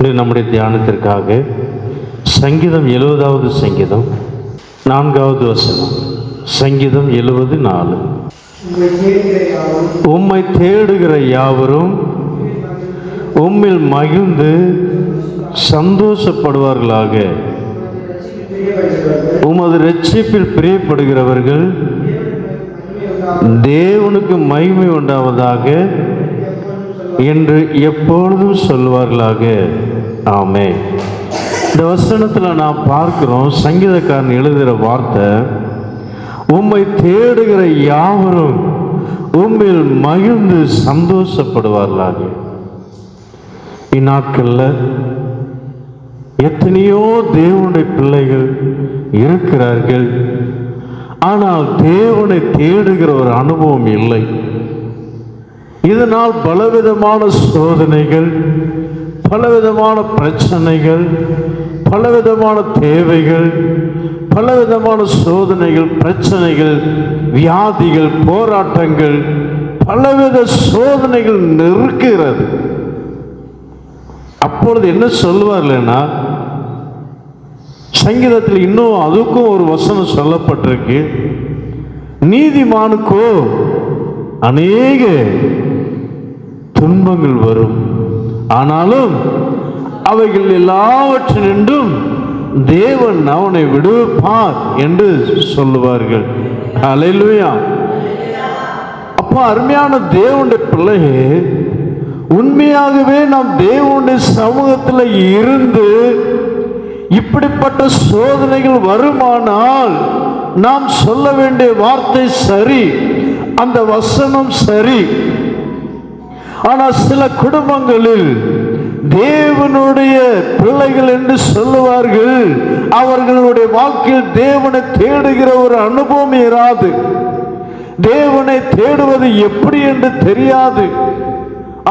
நம்முடைய தியானத்திற்காக சங்கீதம் 70வது சங்கீதம் 4வது வசனம். சங்கீதம் 70:4. உம்மை தேடுகிற யாவரும் உம்மில் மகிழ்ந்து சந்தோஷப்படுவார்களாக. உமது இரட்சிப்பில் பிரியப்படுகிறவர்கள் தேவனுக்கு மகிமை உண்டாவதாக என்று எப்பொழுதும் சொல்வார்களாக. ஆமென். இந்த வசனத்தில் நாம் பார்க்கிறோம், சங்கீதக்காரன் எழுதுகிற வார்த்தை, உம்மை தேடுகிற யாவரும் உம்மில் மகிழ்ந்து சந்தோஷப்படுவார்களாக. இந்நாட்களில் எத்தனையோ தேவனுடைய பிள்ளைகள் இருக்கிறார்கள், ஆனால் தேவனை தேடுகிற ஒரு அனுபவம் இல்லை. இதனால் பலவிதமான சோதனைகள், பலவிதமான பிரச்சனைகள், பலவிதமான தேவைகள், பலவிதமான சோதனைகள், பிரச்சனைகள், வியாதிகள், போராட்டங்கள், பலவித சோதனைகள் நெருக்குகிறது. அப்பொழுது என்ன சொல்வார்கள்னா, சங்கீதத்தில் இன்னும் அதுக்கும் ஒரு வசனம் சொல்லப்பட்டிருக்கு, நீதிமானுக்கோ அநேக துன்பங்கள் வரும், ஆனாலும் அவைகள் எல்லாவற்றினின்றும் தேவன் அவனை விடுவிப்பார் என்று சொல்லுவார்கள். அல்லேலூயா. அப்போ அருமையான தேவனுடைய பிள்ளையே, உண்மையாகவே நாம் தேவனுடைய சமூகத்தில் இருந்து இப்படிப்பட்ட சோதனைகள் வருமானால் நாம் சொல்ல வேண்டிய வார்த்தை சரி, அந்த வசனம் சரி. ஆனால் சில குடும்பங்களில் தேவனுடைய பிள்ளைகள் என்று சொல்லுவார்கள், அவர்களுடைய வாழ்க்கையில் தேவனை தேடுகிற ஒரு அனுபவம் இராது. தேவனை தேடுவது எப்படி என்று தெரியாது.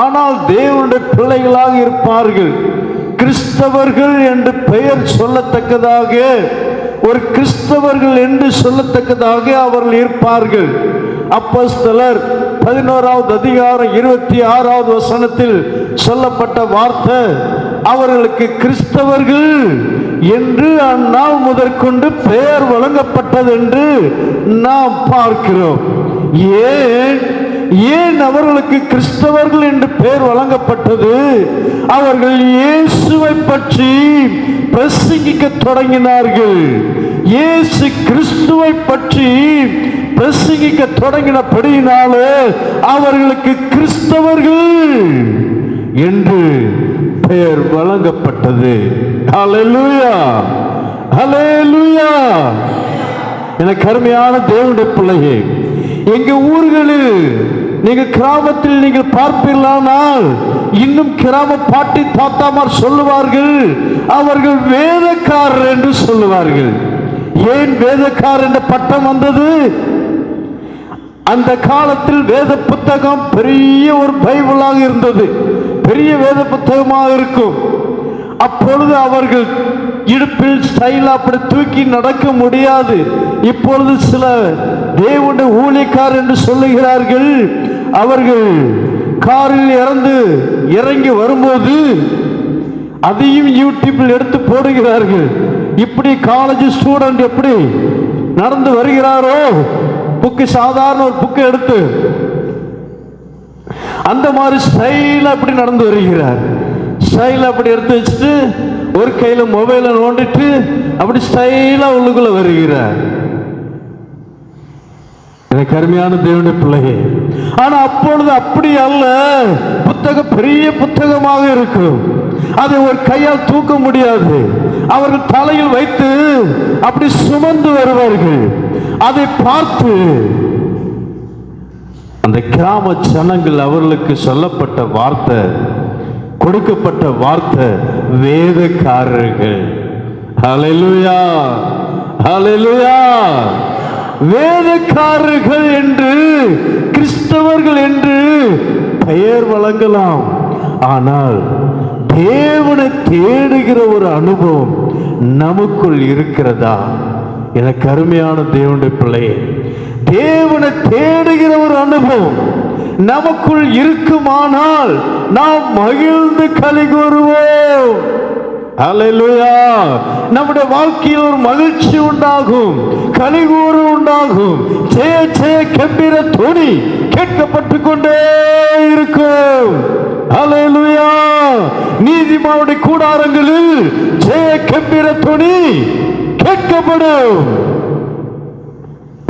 ஆனால் தேவனுடைய பிள்ளைகளாக இருப்பார்கள். கிறிஸ்தவர்கள் என்று பெயர் சொல்லத்தக்கதாக, ஒரு கிறிஸ்தவர்கள் என்று சொல்லத்தக்கதாக அவர்கள் இருப்பார்கள். அப்போஸ்தலர் 11வது அதிகாரம் 26வது வசனத்தில் சொல்லப்பட்ட வார்த்தை, அவர்களுக்கு கிறிஸ்தவர்கள் என்று அந்நாள் முதற்கொண்டு பெயர் வழங்கப்பட்டது என்று நாம் பார்க்கிறோம். ஏன் அவர்களுக்கு கிறிஸ்தவர்கள் என்று பெயர் வழங்கப்பட்டது? அவர்கள் இயேசுவை பற்றி பிரசங்கிக்க தொடங்கினார்கள். இயேசு கிறிஸ்துவை பற்றி பிரசங்கிக்க தொடங்கினபடியினாலே அவர்களுக்கு கிறிஸ்தவர்கள் என்று பெயர் வழங்கப்பட்டது. ஹல்லேலூயா, ஹல்லேலூயா. எனக்கு அருமையான தேவனுடைய பிள்ளையே, எங்க ஊர்களில் நீங்க கிராமத்தில் நீங்கள் பார்ப்பீர்களானால் இன்னும் கிராம பாட்டி தாத்தாமார் சொல்லுவார்கள், அவர்கள் வேதக்காரர் என்று சொல்லுவார்கள். ஏன் வேதக்காரர் என்ற பட்டம் வந்தது? அந்த காலத்தில் வேத புத்தகம் பெரிய ஒரு பைபிளாக இருந்தது, பெரிய வேத புத்தகமாக இருக்கும். அப்பொழுது அவர்கள் இடுப்பில் ஸ்டைல் அப்படி தூக்கி நடக்க முடியாது. இப்பொழுது சில தேவனுடைய ஊழியக்காரர் என்று சொல்லுகிறார்கள், அவர்கள் காரில் இறங்கி வரும்போது அதையும் யூடியூப்பில் எடுத்து போடுகிறார்கள். இப்படி காலேஜ் ஸ்டூடெண்ட் எப்படி நடந்து வருகிறாரோ, புக்கு சாதாரண ஒரு புக்கை எடுத்து அந்த மாதிரி ஸ்டைல் அப்படி நடந்து வருகிறார். ஸ்டைல் அப்படி எடுத்து வச்சுட்டு ஒரு கையில மொபைலை நோண்டிட்டு அப்படி ஸ்டைலா உள்ளுக்குள்ள வருகிறார். எனக்கு அருமையான தேவனுடைய பிள்ளையே, ஆனா அப்பொழுது அப்படி அல்ல. புத்தகம் பெரிய புத்தகமாக இருக்கும், அதை ஒரு கையால் தூக்க முடியாது. அவர்கள் தலையில் வைத்து அப்படி சுமந்து வருவார்கள். அதை பார்த்து அந்த கிராம ஜனங்கள், அவர்களுக்கு சொல்லப்பட்ட வார்த்தை, கொடுக்கப்பட்ட வார்த்தை வேதக்காரர்கள். ஹல்லேலூயா, ஹல்லேலூயா. வேதக்காரர்கள் என்று, கிறிஸ்தவர்கள் என்று பெயர் வழங்கலாம், ஆனால் தேவனை தேடுகிற ஒரு அனுபவம் நமக்குள் இருக்கிறதா? எனக்கு அருமையான தேவனுடைய பிள்ளையே, தேவனை தேடுகிற ஒரு அனுபவம் நமக்குள் இருக்குமானால் நாம் மகிழ்ந்து களி கூறுவோம். அல்லேலூயா. நம்முடைய வாழ்க்கையில் ஒரு மகிழ்ச்சி உண்டாகும், கலிகூறு உண்டாகும், ஜெய ஜெய கம்பீர துணி கேட்கப்பட்டு கொண்டே இருக்கும். அல்லேலூயா. நீதிமானுடைய கூடாரங்களில் ஜெய கம்பீர துணி கேட்கப்படும்.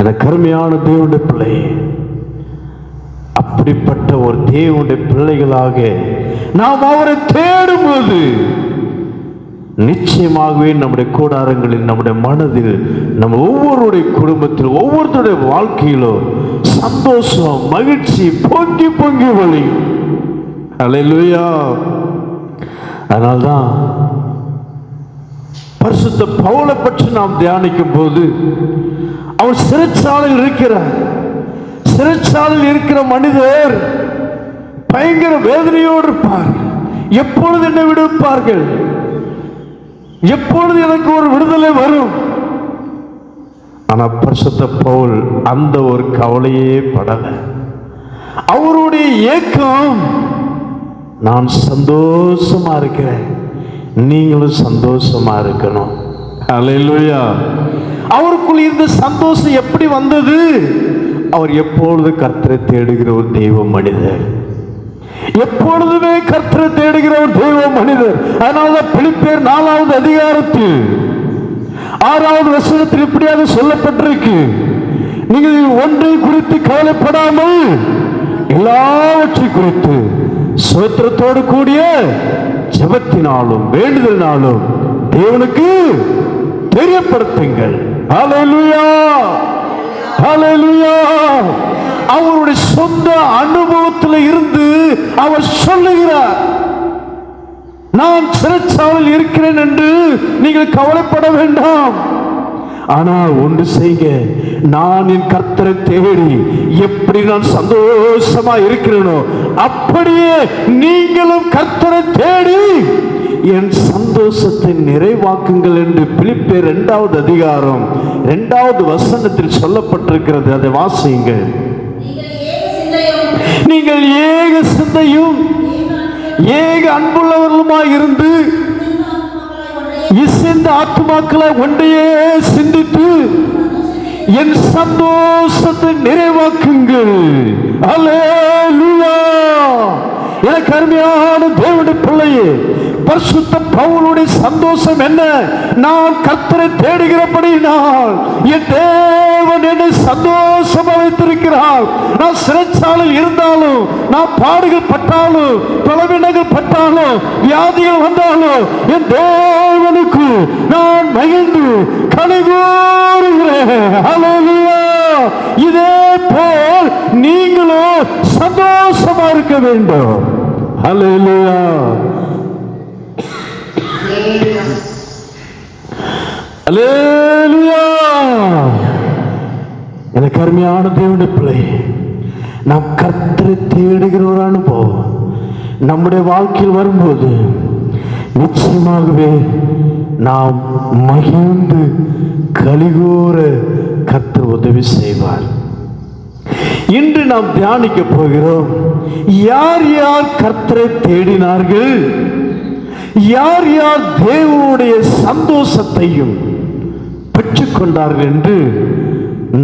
எனக்கு அருமையான தேவனுடைய பிள்ளை, அப்படிப்பட்ட ஒரு தேவனுடைய பிள்ளைகளாக நாம் அவரை தேடும்போது நிச்சயமாகவே நம்முடைய கூடாரங்களில், நம்முடைய மனதில், நம்ம ஒவ்வொருடைய குடும்பத்தில், ஒவ்வொருத்தருடைய வாழ்க்கையிலும் சந்தோஷம், மகிழ்ச்சி பொங்கி பொங்கி வழியும். அல்லேலூயா. அதனால்தான் பரிசுத்த பவுலை பற்றி நாம் தியானிக்கும் போது, அவர் சிறைச்சாலையில் இருக்கிறார். சிறைச்சாலையில் இருக்கிற மனிதர் பயங்கர வேதனையோடு இருப்பார். எப்பொழுது என்னை விடுவிப்பார்கள், எப்பொழுது எனக்கு ஒரு விடுதலை வரும்? ஆனால் பரிசுத்த பவுல் அந்த ஒரு கவலையே படலை. அவருடைய ஏக்கம், நான் சந்தோஷமா இருக்கிறேன், நீங்களும் சந்தோஷமா இருக்கணும். அல்லேலூயா. அவருக்குள் இருந்த சந்தோஷம் எப்படி வந்தது? அவர் எப்பொழுது கர்த்தரை தேடுகிற ஒரு தெய்வ மனிதர், எப்பொழுதுமே கர்த்தரை தேடுகிற ஒரு தெய்வ மனிதர். அதனால்தான் பிலிப்பியர் 4வது அதிகாரத்தில் 6வது வசனத்தில் இப்படியாக சொல்லப்பட்டிருக்கு, நீங்கள் ஒன்றை குறித்து கவலைப்படாமல் எல்லாவற்றை குறித்து ஸ்தோத்திரத்தோடு கூடிய ஜெபத்தினாலும் வேண்டுதலினாலும் தேவனுக்கு தெரியப்படுத்துங்கள். அல்லேலூயா. அல்லேலூயா. அவருடைய சொந்த அனுபவத்தில் இருந்து அவர் சொல்லுகிறார், நான் சிறைச்சாலையில் இருக்கிறேன் என்று நீங்கள் கவலைப்பட வேண்டாம். ஆனால் ஒன்று செய்க, நான் என் கர்த்தரை தேடி எப்படி நான் சந்தோஷமா இருக்கிறேனோ அப்படியே நீங்களும் கர்த்தரை தேடி என் சந்தோஷத்தை நிறைவாக்குங்கள் என்று பிலிப்பியர் 2வது அதிகாரம் 2வது வசனத்தில் சொல்லப்பட்டிருக்கிறது. அதை வாசியுங்கள். நீங்கள் ஏக சிந்தையும் ஏக அன்புள்ளவர்களுமாய் இருந்து இசைந்த ஆத்துமாக்களை ஒன்றையே சிந்தித்து என் சந்தோஷத்தை நிறைவாக்குங்கள். அல்லேலூயா. எனக்கு அருமையான தேவனுடைய பிள்ளையே, பரிசுத்த பவுலுடைய சந்தோஷம் என்ன? நான் கர்த்தரை தேடுகிறபடியினால் என் தேவன் என்னை சந்தோஷமா வைத்திருக்கிறார். நான் சிறைச்சாலையில் இருந்தாலும், நான் பாடுகள் பட்டாலும், பலவீனங்கள் பட்டாலும், வியாதிகள் வந்தாலும் என் தேவனுக்கு நான் மகிழ்ந்து கலிகூறுகிறேன். அல்லேலூயா. இதே போல் நீங்களும் சந்தோஷமா இருக்க வேண்டும். அல்லேலூயா. அல்லேலூயா. எனக்கு அருமையான தேவனுடைய பிள்ளை, நாம் கர்த்தரை தேடுகிற ஒரு அனுபவம் நம்முடைய வாழ்க்கையில் வரும்போது நிச்சயமாகவே நாம் மகிழ்ந்து கலிகூற கர்த்தர் உதவி செய்வார். இன்று நாம் தியானிக்க போகிறோம், யார் யார் கர்த்தரை தேடினார்கள், யார் யார் தேவனுடைய சந்தோஷத்தையும் பெற்றுக்கொண்டார்கள் என்று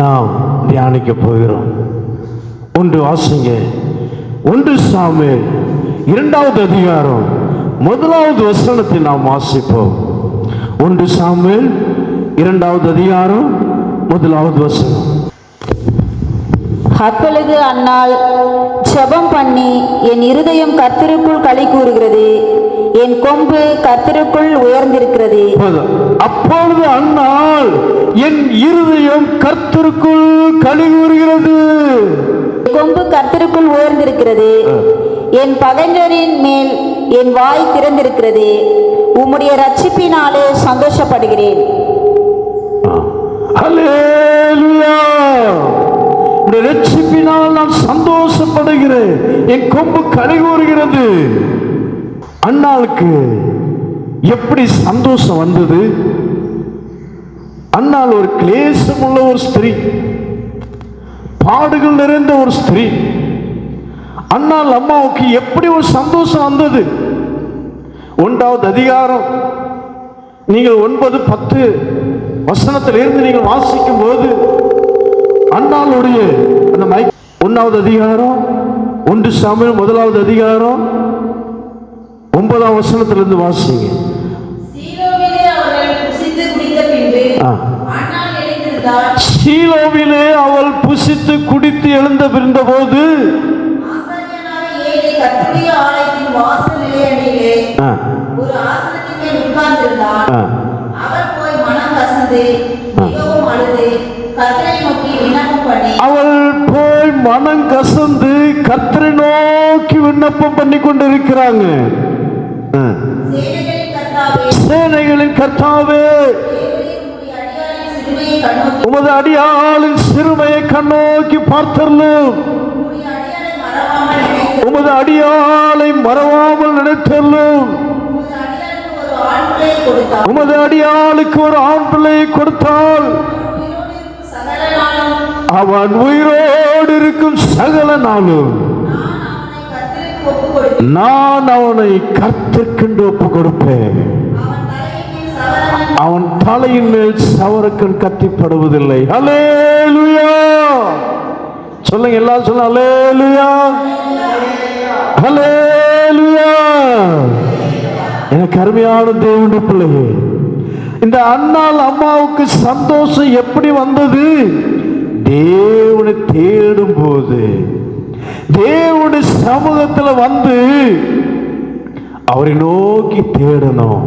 நாம் தியானிக்க போகிறோம். ஒன்று வாசிங்க. 1 சாமுவேல் 2வது அதிகாரம் 1வது வசனத்தை நாம் வாசிப்போம். 1 சாமுவேல் 2வது அதிகாரம் 1வது வசனம். அப்பொழுது அன்னாள் ஜெபம் பண்ணி, என் இருதயம் கர்த்தருக்குள் களி கூறுகிறது, என் கொம்பு கர்த்தருக்குள் உயர்ந்திருக்கிறது. அப்பொழுது அன்னாள், என் இருதயம் கர்த்தருக்குள் களி கூறுகிறது, கொம்பு கர்த்தருக்குள் உயர்ந்திருக்கிறது, என் பகைஞரின் மேல் என் வாய் திறந்திருக்கிறது, உம்முடைய ரட்சிப்பினாலே சந்தோஷப்படுகிறேன். அல்லேலூயா. ரட்சிப்பினால் நான் சந்தோஷப்படுகிறேன், என் கொம்பு களி கூறுகிறது. அன்னாளுக்கு எப்படி சந்தோஷம் வந்தது? அன்னாள் ஒரு கிளேசம் உள்ள ஒரு ஸ்திரீ, பாடுகள் நிறைந்த ஒரு ஸ்திரீ. அன்னாள் அம்மாவுக்கு எப்படி ஒரு சந்தோஷம் வந்தது? 1வது அதிகாரம் நீங்கள் 9-10 வசனத்திலிருந்து நீங்கள் வாசிக்கும் போது அன்னாளுடைய அந்த 1வது அதிகாரம் 1 சாமுவேல் 1வது அதிகாரம் 9ஆம் வசனத்திலிருந்து வாசிங்க. சீலோவிலே அவள் புசித்து குடித்து எழுந்த பிறந்தபோது அவள் போய் மனம் கசந்து கர்த்தரை நோக்கி விண்ணப்பம் பண்ணி கொண்டிருக்கிறாங்க. சேனைகளின் கர்த்தாவே, உமது அடியாளின் சிறுமையை கண்ணோக்கி பார்த்தருளும். உமது அடியாளை மறவாமல் நினைத்தருளும். உமது அடியாளுக்கு ஒரு ஆண் பிள்ளையை கொடுத்தால் அவன் உயிரோடு இருக்கும் சகல நாளும் நான் அவனை கர்த்தருக்கென்று ஒப்பு கொடுப்பேன். அவன் தலையின் மேல் சவரக்கன் கத்திப்படுவதில்லை. அல்லேலூயா சொல்லுங்க, எல்லாரும் சொல்லுங்க அல்லேலூயா, அல்லேலூயா. எனக்கு அருமையான தேவனுடைய பிள்ளையே, இந்த அன்னாள் அம்மாவுக்கு சந்தோஷம் எப்படி வந்தது? தேவனை தேடும் போது, தேவனுடைய சமூகத்தில் வந்து அவரை நோக்கி தேடணும்,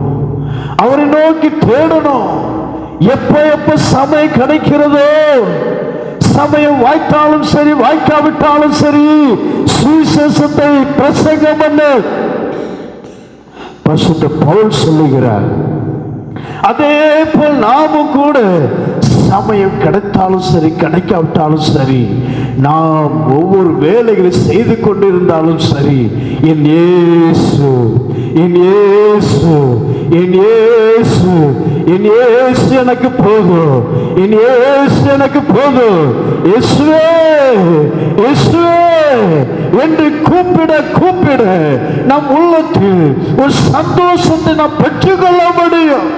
அவரை நோக்கி தேடணும். எப்ப சமயம் கிடைக்கிறதோ, சமயம் வாய்த்தாலும் சரி வாய்க்காவிட்டாலும் சரி, சுவிசேஷத்தை பிரசங்கம் பண்ண பரிசுத்த பவுல் சொல்லுகிறார். அதே போல் நாமும் கூட சமயம் கிடைத்தாலும் சரி கிடைக்காவிட்டாலும் சரி, நாம் ஒவ்வொரு வேலைகளை செய்து கொண்டிருந்தாலும் சரி, என் இயேசு, என் இயேசு, என் இயேசு, என் இயேசு எனக்கு போதும், என் இயேசு எனக்கு போதும், இயேசுவே இயேசுவே என்று கூப்பிட கூப்பிட நம் உள்ளத்தில் ஒரு சந்தோஷத்தை நாம் பெற்றுக்கொள்ள முடியும்.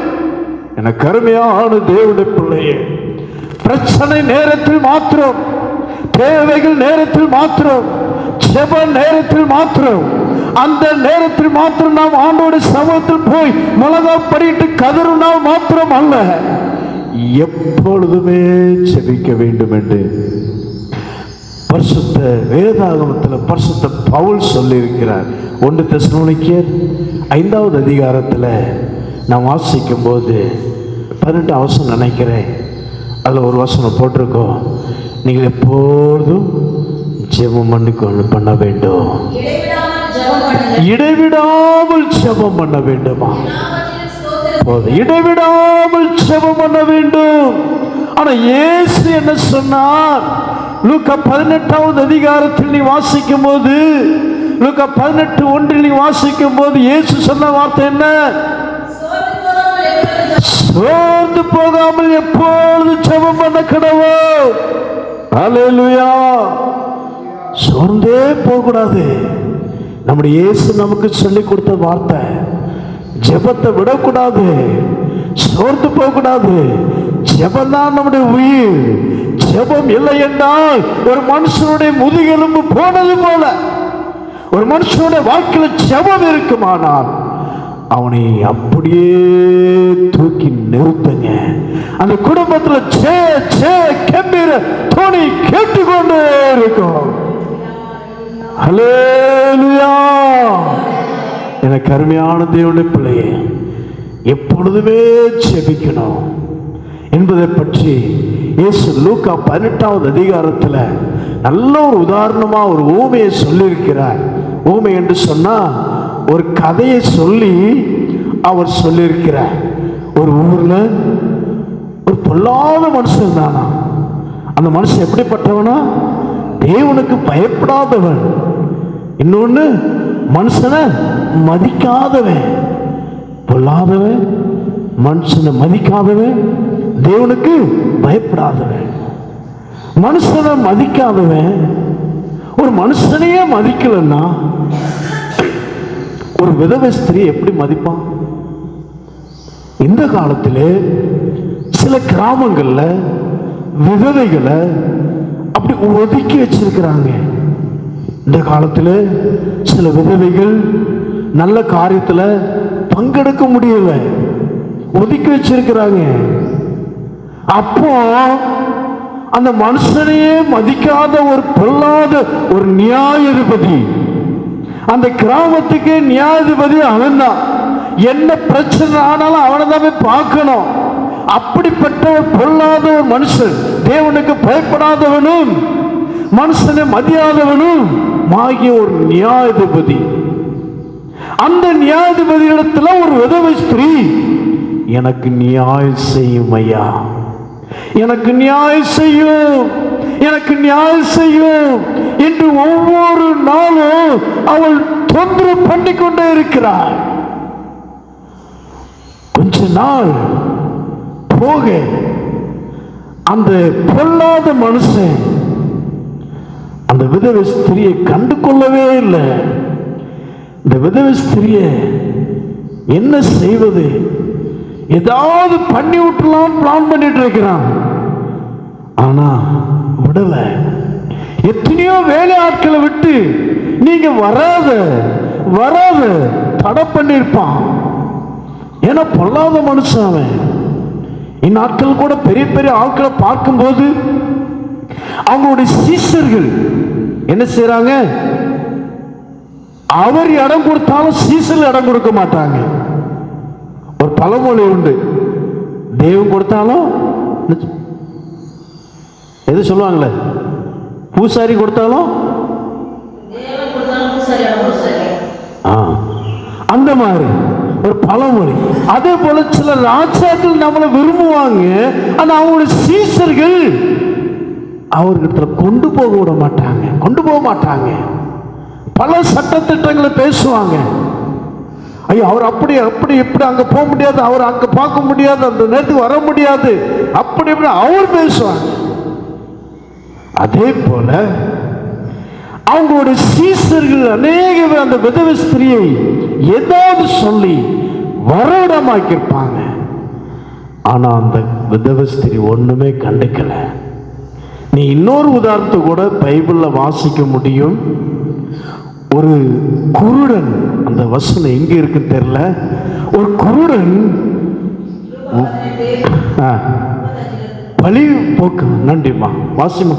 எனக்கு அருமையான தேவனுடைய பிள்ளையே, பிரச்சனை நேரத்தில் மாத்திரம், தேவைகள் நேரத்தில் மாத்திரம், ஜெப நேரத்தில் மாத்திரம், அந்த நேரத்தில் மாத்திரம் நாம் ஆண்டோட சமூகத்தில் போய் மிளகா படிட்டு கதறினால் மாத்திரம் அல்ல, எப்பொழுதுமே ஜெபிக்க வேண்டும் என்று பரிசுத்த வேதாகமத்தில் பரிசுத்த பவுல் சொல்லியிருக்கிறார். 1 தெசலோனிக்கேயர் 5வது அதிகாரத்தில் நான் வாசிக்கும் போது 18 வசனம் நினைக்கிறேன், அதில் ஒரு வசனம் போட்டிருக்கோம், நீங்கள் எப்போதும் ஜெபம் பண்ண வேண்டும், இடைவிடாமல் ஜெபம் பண்ண வேண்டுமா? இடைவிடாமல் ஜெபம் பண்ண வேண்டும். ஆனா இயேசு என்ன சொன்னார்? லூக்கா 18வது அதிகாரத்தில் நீ வாசிக்கும் போது, லூக்கா 18:1 நீ வாசிக்கும் போது இயேசு சொன்ன வார்த்தை என்ன? சோர்ந்து போகாமல் எப்பொழுது ஜெபம் பண்ண கடவுள். அல்லேலூயா. சோர்ந்தே போகக்கூடாது. நம்முடைய இயேசு நமக்கு சொல்லி கொடுத்த வார்த்தை, ஜெபத்தை விடக்கூடாது, சோர்ந்து போகக்கூடாது. ஜெபம் தான் நம்முடைய உயிர். ஜெபம் இல்லை என்றால் ஒரு மனுஷனுடைய முதுகெலும்பு போனது போல, ஒரு மனுஷனுடைய வாழ்க்கையில் ஜெபம் இருக்குமானால் அவனை அப்படியே தூக்கி நிறுத்துங்க. அந்த குடும்பத்தில் கம்பீர துணி கேட்டுக்கொண்டே இருக்கும். அல்லேலூயா. எனக்கு அருமையான தேவனுடைய பிள்ளையே, எப்பொழுதுமே ஜெபிக்கணும் என்பதை பற்றி இயேசு லூக்கா 18வது அதிகாரத்தில் நல்ல ஒரு உதாரணமா ஒரு ஊமையை சொல்லியிருக்கிறார். ஊமை என்று சொன்னா ஒரு கதையை சொல்லி அவர் சொல்லியிருக்கிறார். ஒரு ஊர்ல ஒரு பொல்லாத மனுஷன் தானா. அந்த மனுஷன் எப்படிப்பட்டவனா? தேவனுக்கு பயப்படாதவன், இன்னொன்னு மனுஷனை மதிக்காதவன். பொல்லாதவன், மனுஷனை மதிக்காதவன், தேவனுக்கு பயப்படாதவன். மனுஷனை மதிக்காதவன் ஒரு மனுஷனையே மதிக்கலன்னா ஒரு விதவை ஸ்திரீ எப்படி மதிப்பான்? இந்த காலத்திலே சில கிராமங்கள்ல விதவைகளை அப்படி ஒதுக்கி வச்சிருக்கிறாங்க. இந்த காலத்தில் சில விதவைகள் நல்ல காரியத்தில் பங்கெடுக்க முடியல, ஒதுக்கி வச்சிருக்கிறாங்க. அப்போ அந்த மனுஷனையே மதிக்காத ஒரு பொல்லாத ஒரு நியாயாதிபதி, அந்த கிராமத்துக்கு நியாயாதிபதி அவன்தான். என்ன பிரச்சனை ஆனாலும் அவனை தான் பார்க்கணும். அப்படிப்பட்ட ஒரு பொல்லாத ஒரு மனுஷன், தேவனுக்கு பயப்படாதவனும் மனுஷனை மதியாதவனும் ஆகிய ஒரு நியாயாதிபதி. அந்த நியாயாதிபதியிடத்துல ஒரு விதவை ஸ்திரீ, எனக்கு நியாயம் செய்யும் ஐயா, எனக்கு நியாயம் செய்யும், எனக்கு நியாயம் செய்யும் என்று ஒவ்வொரு நாளும் அவள் தொந்தரவு பண்ணிக்கொண்டே இருக்கிறாள். கொஞ்ச நாள் போக அந்த பொல்லாத மனுஷன் அந்த விதவை ஸ்திரியை கண்டு கொள்ளவே இல்லை. இந்த விதவை ஸ்திரியை என்ன செய்வது, ஏதாவது பண்ணி விட்டுலாம் பிளான் பண்ணிட்டு இருக்கிறான். ஆனா விடல. எத்தனையோ வேலை ஆட்களை விட்டு நீங்க வராத வராத தடை பண்ணிருப்பான். ஏன்னா பொல்லாத மனுஷன் அவன். இந்நாட்கள் கூட பெரிய பெரிய ஆட்களை பார்க்கும்போது அவங்களுடைய சீஷர்கள் என்ன செய்யறாங்க, அவர் இடம் கொடுத்தாலும் சீஷர்கள் இடம் கொடுக்க மாட்டாங்க. ஒரு பழமொழி உண்டு, தெய்வம் கொடுத்தாலும் எது சொல்லுவாங்களே, பூசாரி கொடுத்தாலும் அந்த மாதிரி ஒரு பழமொழி. அதே போல சில ராஜாக்கள் நம்மளை விரும்புவாங்க, ஆனா அவங்களுடைய சீஷர்கள் அவர்கிட்ட கொண்டு போக விட மாட்டாங்க, கொண்டு போக மாட்டாங்க. பல சட்டத்திட்டங்களை பேசுவாங்க. ஐயோ அவர் அப்படி அப்படி இப்படி அங்க போக முடியாது, அவர் அங்க பார்க்க முடியாது, அந்த நேரத்துக்கு வர முடியாது, அப்படி இப்படி அவர் பேசுவாங்க. அதே போல அவங்களுடைய சீஷர்கள் அநேக பேர் அந்த விதவை ஸ்திரியை ஏதாவது சொல்லி வரவிடமாக்கியிருப்பாங்க. ஆனா அந்த விதவை ஸ்திரி ஒண்ணுமே கண்டுக்கல. நீ இன்னொரு உதாரணத்தை கூட பைபிள்ல வாசிக்க முடியும். ஒரு குருடன், அந்த வசனம் எங்க இருக்குன்னு தெரியல, ஒரு குருடன் பழி போக்கு. நன்றிமா, வாசிமா.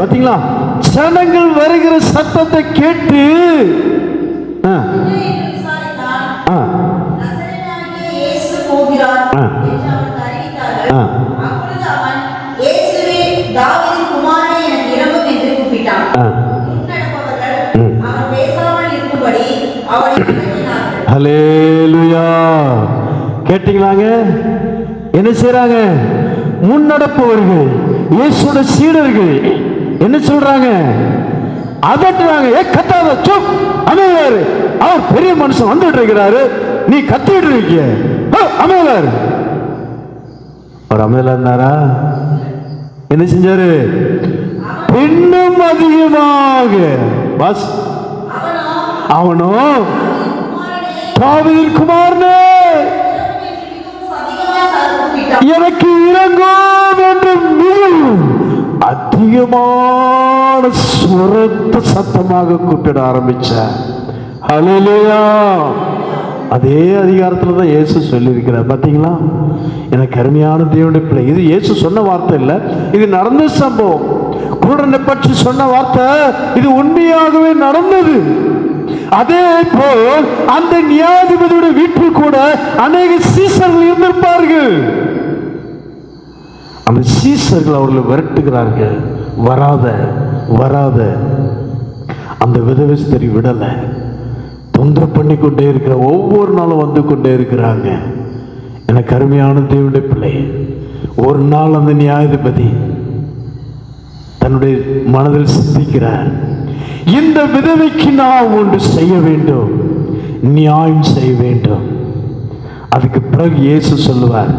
பாத்தீங்களா, ஜனங்கள் வருகிற சத்தத்தை கேட்டு கேட்டீங்களாங்க? என்ன செய்யறாங்க? முன்னடப்பவர்கள் இயேசுவோட சீடர்கள் என்ன சொல்றாங்க? அதட்டுறாங்க. ஏ கத்தாத, சுப், அமைதியாரு, அவர் பெரிய மனுஷன் வந்துட்டு இருக்கிறாரு, நீ கத்திட்டு இருக்கிய, அமைதியாரு. அவர் அமைதியா இருந்தாரா? என்ன செஞ்சாரு? இன்னும் அதிகமாக பஸ் அவனோ தாவீதின் குமாரனே எனக்கு இறங்கும் என்று மிகவும் அதிகமான சுரத்த சத்தமாக கூப்பிட ஆரம்பிச்சார். ஹல்லேலூயா. அதே அதிகாரத்துல தான் இயேசு சொல்லியிருக்கிறார். பார்த்தீங்களா? எனக்கு அருமையான தேவனுடைய பிள்ளை, இது இயேசு சொன்ன வார்த்தை இல்லை, இது நடந்த சம்பவம். குருடனை பற்றி சொன்ன வார்த்தை இது உண்மையாகவே நடந்தது. அதே போல் அந்த நியாயாதிபதியுடைய வீட்டில் கூட அநேக சீஷர்கள் இருந்திருப்பார்கள். அந்த சீஷர்கள் அவர்களை விரட்டுகிறார்கள், வராத வராத. அந்த விதவை ஸ்திரீ விடல, தொந்தரவு பண்ணி கொண்டே இருக்கிற, ஒவ்வொரு நாளும் வந்து கொண்டே இருக்கிறாங்க. எனக்கு அருமையான தேவனுடைய பிள்ளை, ஒரு நாள் அந்த நியாயாதிபதி தன்னுடைய மனதில் சிந்திக்கிறார், இந்த விதவைக்கு நான் ஒன்று செய்ய வேண்டும், நியாயம் செய்ய வேண்டும். அதுக்கு பிறகு இயேசு சொல்லுவார்.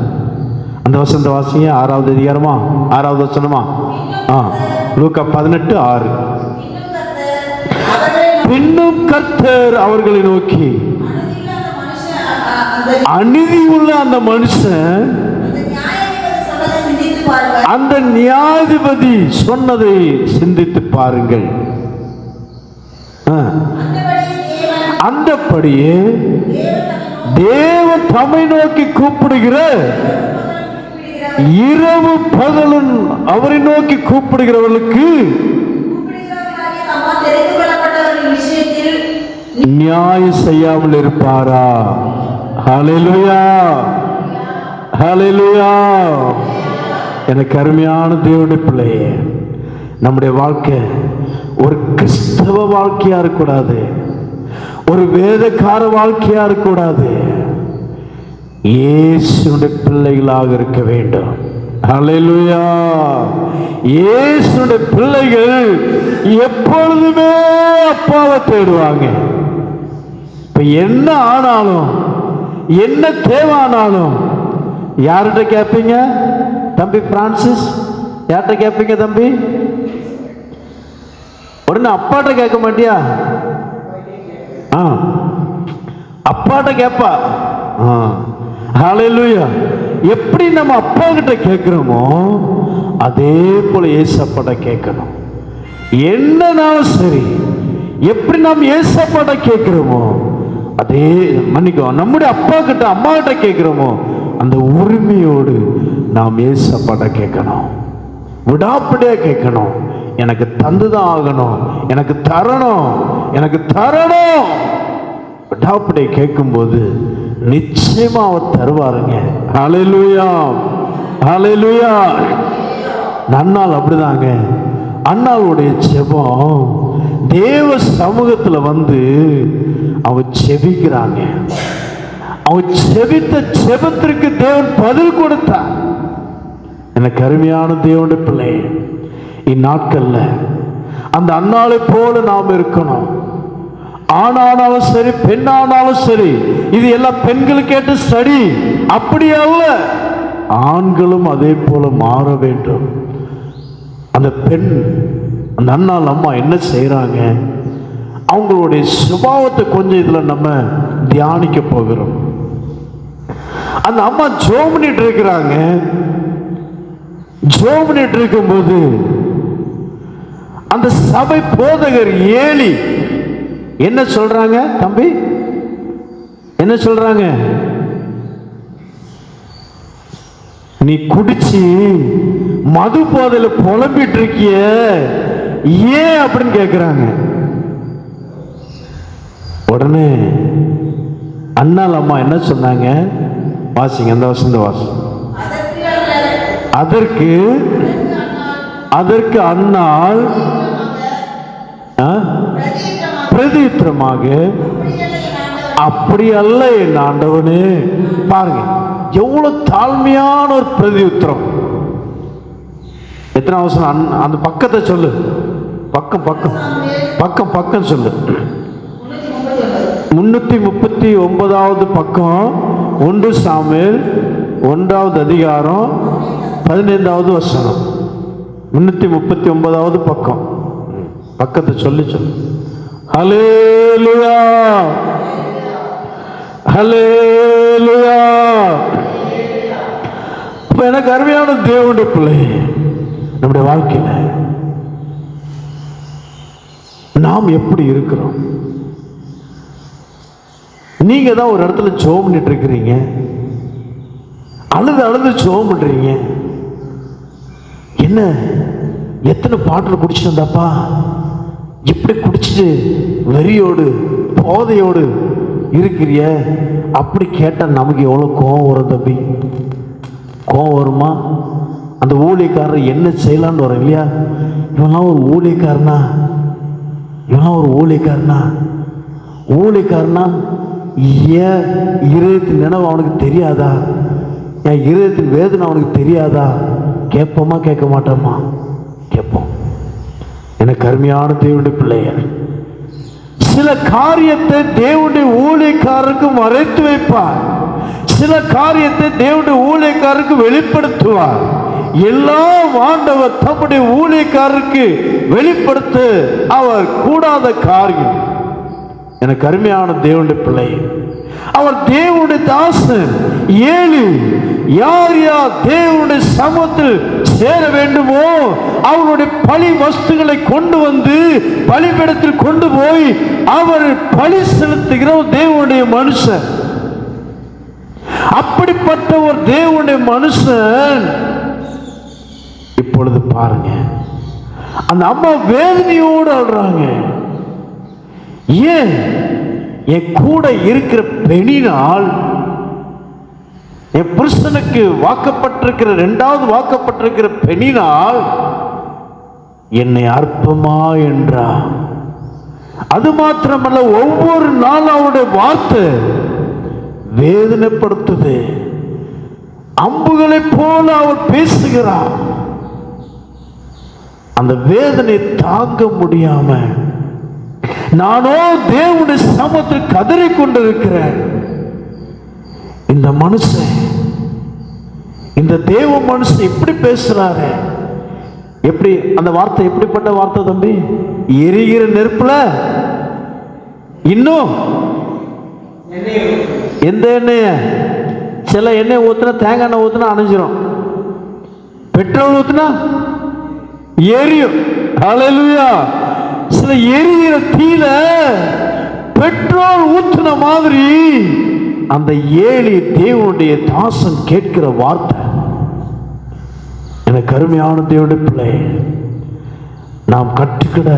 அந்த வசந்த வாசிங்க 6வது அதிகாரமா 6வது வசனமா, லூக்கா 18:6. பின்னும் கர்த்தர் அவர்களை நோக்கி, அநீதி உள்ள அந்த மனுஷன் அந்த நியாயாதிபதி சொன்னதை சிந்தித்து பாருங்கள். அந்தபடியே தேவன் தம்மை நோக்கி கூப்பிடுகிற, இரவு பகலும் அவரை நோக்கி கூப்பிடுகிறவர்களுக்கு நியாயம் செய்யாமல் இருப்பாரா? ஹல்லேலூயா, ஹல்லேலூயா. எனக்கு அருமையான தேவனுடைய பிள்ளையே, நம்முடைய வாழ்க்கை ஒரு கிறிஸ்தவ வாழ்க்கையா இருக்கக்கூடாது, ஒரு வேதக்கார வாழ்க்கையா இருக்கக்கூடாது. இயேசுடைய பிள்ளைகளாக இருக்க வேண்டும். ஹல்லேலூயா. இயேசுடைய பிள்ளைகள் எப்பொழுதுமே அப்பாவை தேடுவாங்க. இப்ப என்ன ஆனாலும், என்ன தேவானாலும் யார்கிட்ட கேட்பீங்க? தம்பி பிரான்சிஸ், யார்கிட்ட கேட்பீங்க தம்பி? உடனே அப்பாட்ட கேட்க மாட்டியா? அப்பாட்ட கேட்பா. ஹல்லேலூயா. எப்படி நம்ம அப்பா கிட்ட கேட்கிறோமோ அதே போல ஏசப்பாட்ட கேட்கணும். என்னன்னாலும் சரி, எப்படி நாம் ஏசப்பாட்ட கேட்கிறோமோ அதே, மன்னிக்கோ, நம்முடைய அப்பா கிட்ட அம்மா கிட்ட கேட்கிறோமோ அந்த உரிமையோடு நாம் ஏசப்பாட்ட கேட்கணும். விடாப்படியா கேட்கணும். எனக்கு தந்துதான் ஆகணும், எனக்கு தரணும், எனக்கு தரணும். விடாப்படியா கேட்கும்போது நிச்சயமா அவர் தருவாருங்க. ஹல்லேலூயா, ஹல்லேலூயா. அன்னாள் அப்படிதாங்க. அன்னாளுடைய ஜெபம் தேவ சமூகத்துல வந்து அவ ஜெபிக்கிறாங்க. அவ ஜெபித்த ஜெபத்திற்கு தேவன் பதில் கொடுத்தார். எனக்கு அருமையான தேவனுடைய பிள்ளை, இந்நாட்கள்ல அந்த அன்னாளை போல நாம் இருக்கணும். ஆணானாலும் சரி, பெண்ணானாலும் சரி, இது எல்லாம் பெண்களுக்கு ஏற்ற ஸ்டடி. அப்படி அல்ல, ஆண்களும் அதே போல மாற வேண்டும். அந்த பெண், அந்த அண்ணாள் அம்மா என்ன செய்யறாங்க, அவங்களுடைய சுபாவத்தை கொஞ்சம் இதுல நம்ம தியானிக்க போகிறோம். அந்த அம்மா ஜெபம் பண்ணிட்டு இருக்கிறாங்க. ஜெபம் பண்ணிட்டு இருக்கும்போது அந்த சபை போதகர் ஏலி என்ன சொல்றாங்க? தம்பி என்ன சொல்றாங்க? நீ குடிச்சு மது போதையில புலம்பிட்டு இருக்கிய, ஏன் அப்படின்னு கேக்குறாங்க. உடனே அண்ணாள் அம்மா என்ன சொன்னாங்க? வாசிங்க அந்த வசந்த வாசம். அதற்கு அண்ணாள் பிரதியுத்தரமாக, அப்படி அல்ல என் ஆண்டவனே. பாருங்க எவ்வளவு தாழ்மையான ஒரு பிரதியுத்தரம். எத்தனை அவசரம்? அந்த பக்கத்தை சொல்லு, பக்கம் பக்கம் பக்கம் பக்கம் சொல்லு. 339வது பக்கம், 1 சாமுவேல் 1வது அதிகாரம் 15வது வசனம். 339வது பக்கம், பக்கத்தை சொல்லி சொல்லு. ஹல்லேலூயா, ஹல்லேலூயா. இப்ப எனக்கு அருமையான தேவனுடைய பிள்ளை, நம்முடைய வாழ்க்கையில நாம் எப்படி இருக்கிறோம்? நீங்க தான் ஒரு இடத்துல ஜெபம் பண்ணிட்டு இருக்கிறீங்க, அழுது அழுது ஜெபம் பண்றீங்க. என்ன எத்தனை பாட்டில் குடிச்சிட்டு வந்தாப்பா, இப்படி குடிச்சிட்டு வெறியோடு போதையோடு இருக்கிறிய அப்படி கேட்டா நமக்கு எவ்வளவு கோபம் வரும் தம்பி? கோபம் வருமா? அந்த ஊழியக்காரர் என்ன செய்யலான்னு வரும் இல்லையா? இவெல்லாம் ஒரு ஊழியக்காரனா, இவெல்லாம் ஒரு ஊழியக்காரனா, ஊழியக்காரனா ஏன் இருதயத்தின் நினைவு அவனுக்கு தெரியாதா? என் இருதயத்தின் வேதனை அவனுக்கு தெரியாதா? கேட்போமா கேட்க மாட்டோமா? கேட்போம். எனக்கு அருமையான தேவனுடைய பிள்ளைகள், சில காரியத்தை தேவனுடைய ஊழியக்காரருக்கு மறைத்து வைப்பார், சில காரியத்தை தேவனுடைய ஊழியக்காரருக்கு வெளிப்படுத்துவார். எல்லாம் ஆண்டவர் தம்முடைய ஊழியக்காரருக்கு வெளிப்படுத்த அவர் கூடாத காரியம். எனக்கு அருமையான தேவனுடைய பிள்ளை, அவர் தேவனுடைய தாசன். 7 யார் யார் தேவனுடைய சமூகத்தில் சேர வேண்டுமோ அவருடைய பலி வஸ்துகளை கொண்டு வந்து பலிபீடத்தில் கொண்டு போய் அவர் பலி செலுத்துகிற ஒரு தேவனுடைய மனுஷன். அப்படிப்பட்ட ஒரு தேவனுடைய மனுஷன் இப்பொழுது பாருங்க, அந்த அம்மா வேதனையோடு அழுறாங்க. ஏன்? என் கூட இருக்கிற பெண்ணினால், என் புருஷனுக்கு வாக்கப்பட்டிருக்கிற 2வது வாக்கப்பட்டிருக்கிற பெண்ணினால் என்னை அற்பமா என்றா. அது மாத்திரமல்ல, ஒவ்வொரு நாளும் அவருடைய வார்த்தை வேதனைப்படுத்துது. அம்புகளை போல அவர் பேசுகிறார். அந்த வேதனை தாங்க முடியாம நானோ தேவனுடைய சமூகத்தில் கதறி கொண்டிருக்கிறேன். இந்த மனுஷன், இந்த தேவ மனுஷன் எப்படி பேசுறாரு? எப்படி அந்த வார்த்தை? எப்படிப்பட்ட வார்த்தை தம்பி? எரிகிற நெருப்புல இன்னும் எந்த எண்ணெய? சில எண்ணெய் ஊத்துனா, தேங்காய் எண்ணெய் ஊத்துனா அணைஞ்சிரும். பெட்ரோல் ஊத்துனா எரியும். ஹல்லேலூயா. சில எரிகிற தீல பெட்ரோல் ஊத்துன மாதிரி அந்த ஏழி தேவனுடைய தாசன் கேட்கிற வார்த்தை. எனக்கு அருமையான தேவனுடைய பிள்ளை, நாம் கற்றுக்கிட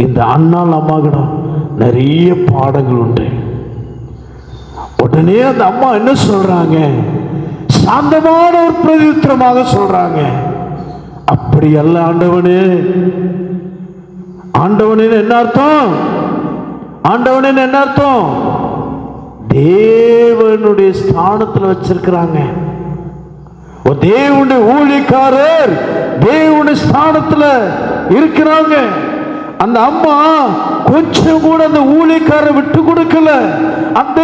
இந்த அண்ணாள் அம்மாவிடம் நிறைய பாடங்கள் உண்டு. உடனே அந்த அம்மா என்ன சொல்றாங்க? சாந்தமான ஒரு பிரதியுத்தரமாக சொல்றாங்க, அப்படி அல்ல ஆண்டவனே. ஆண்டவனே என்ன அர்த்தம்? ஆண்டவனே என்ன அர்த்தம்? தேவனுடைய ஸ்தானத்தில் வச்சிருக்கிறாங்க. தேவனுடைய ஊழியக்காரர் தேவனுடைய ஸ்தானத்தில் இருக்கிறாங்க. அந்த அம்மா கொஞ்சம் கூட அந்த ஊழியக்காரரை விட்டு கொடுக்கல. அந்த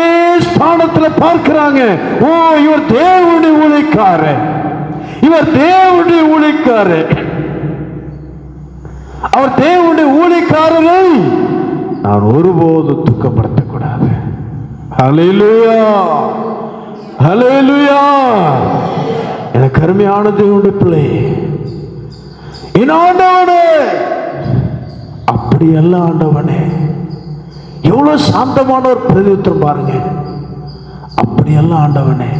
ஸ்தானத்தில் பார்க்கிறாங்க, ஓ இவர் தேவனுடைய ஊழியக்காரர், இவர் தேவனுடைய ஊழியக்காரர், அவர் தேவனுடைய ஊழியக்காரரை நான் ஒருபோது துக்கப்படுத்தக்கூடாது. ஹல்லேலூயா, ஹல்லேலூயா. எனக்கு அருமையான தேவனுடைய பிள்ளை, என் ஆண்டவனே, அப்படி அல்ல ஆண்டவனே. எவ்வளவு சாந்தமான ஒரு பிரதியுத்தரம் பாருங்க. அப்படி அல்ல ஆண்டவனே,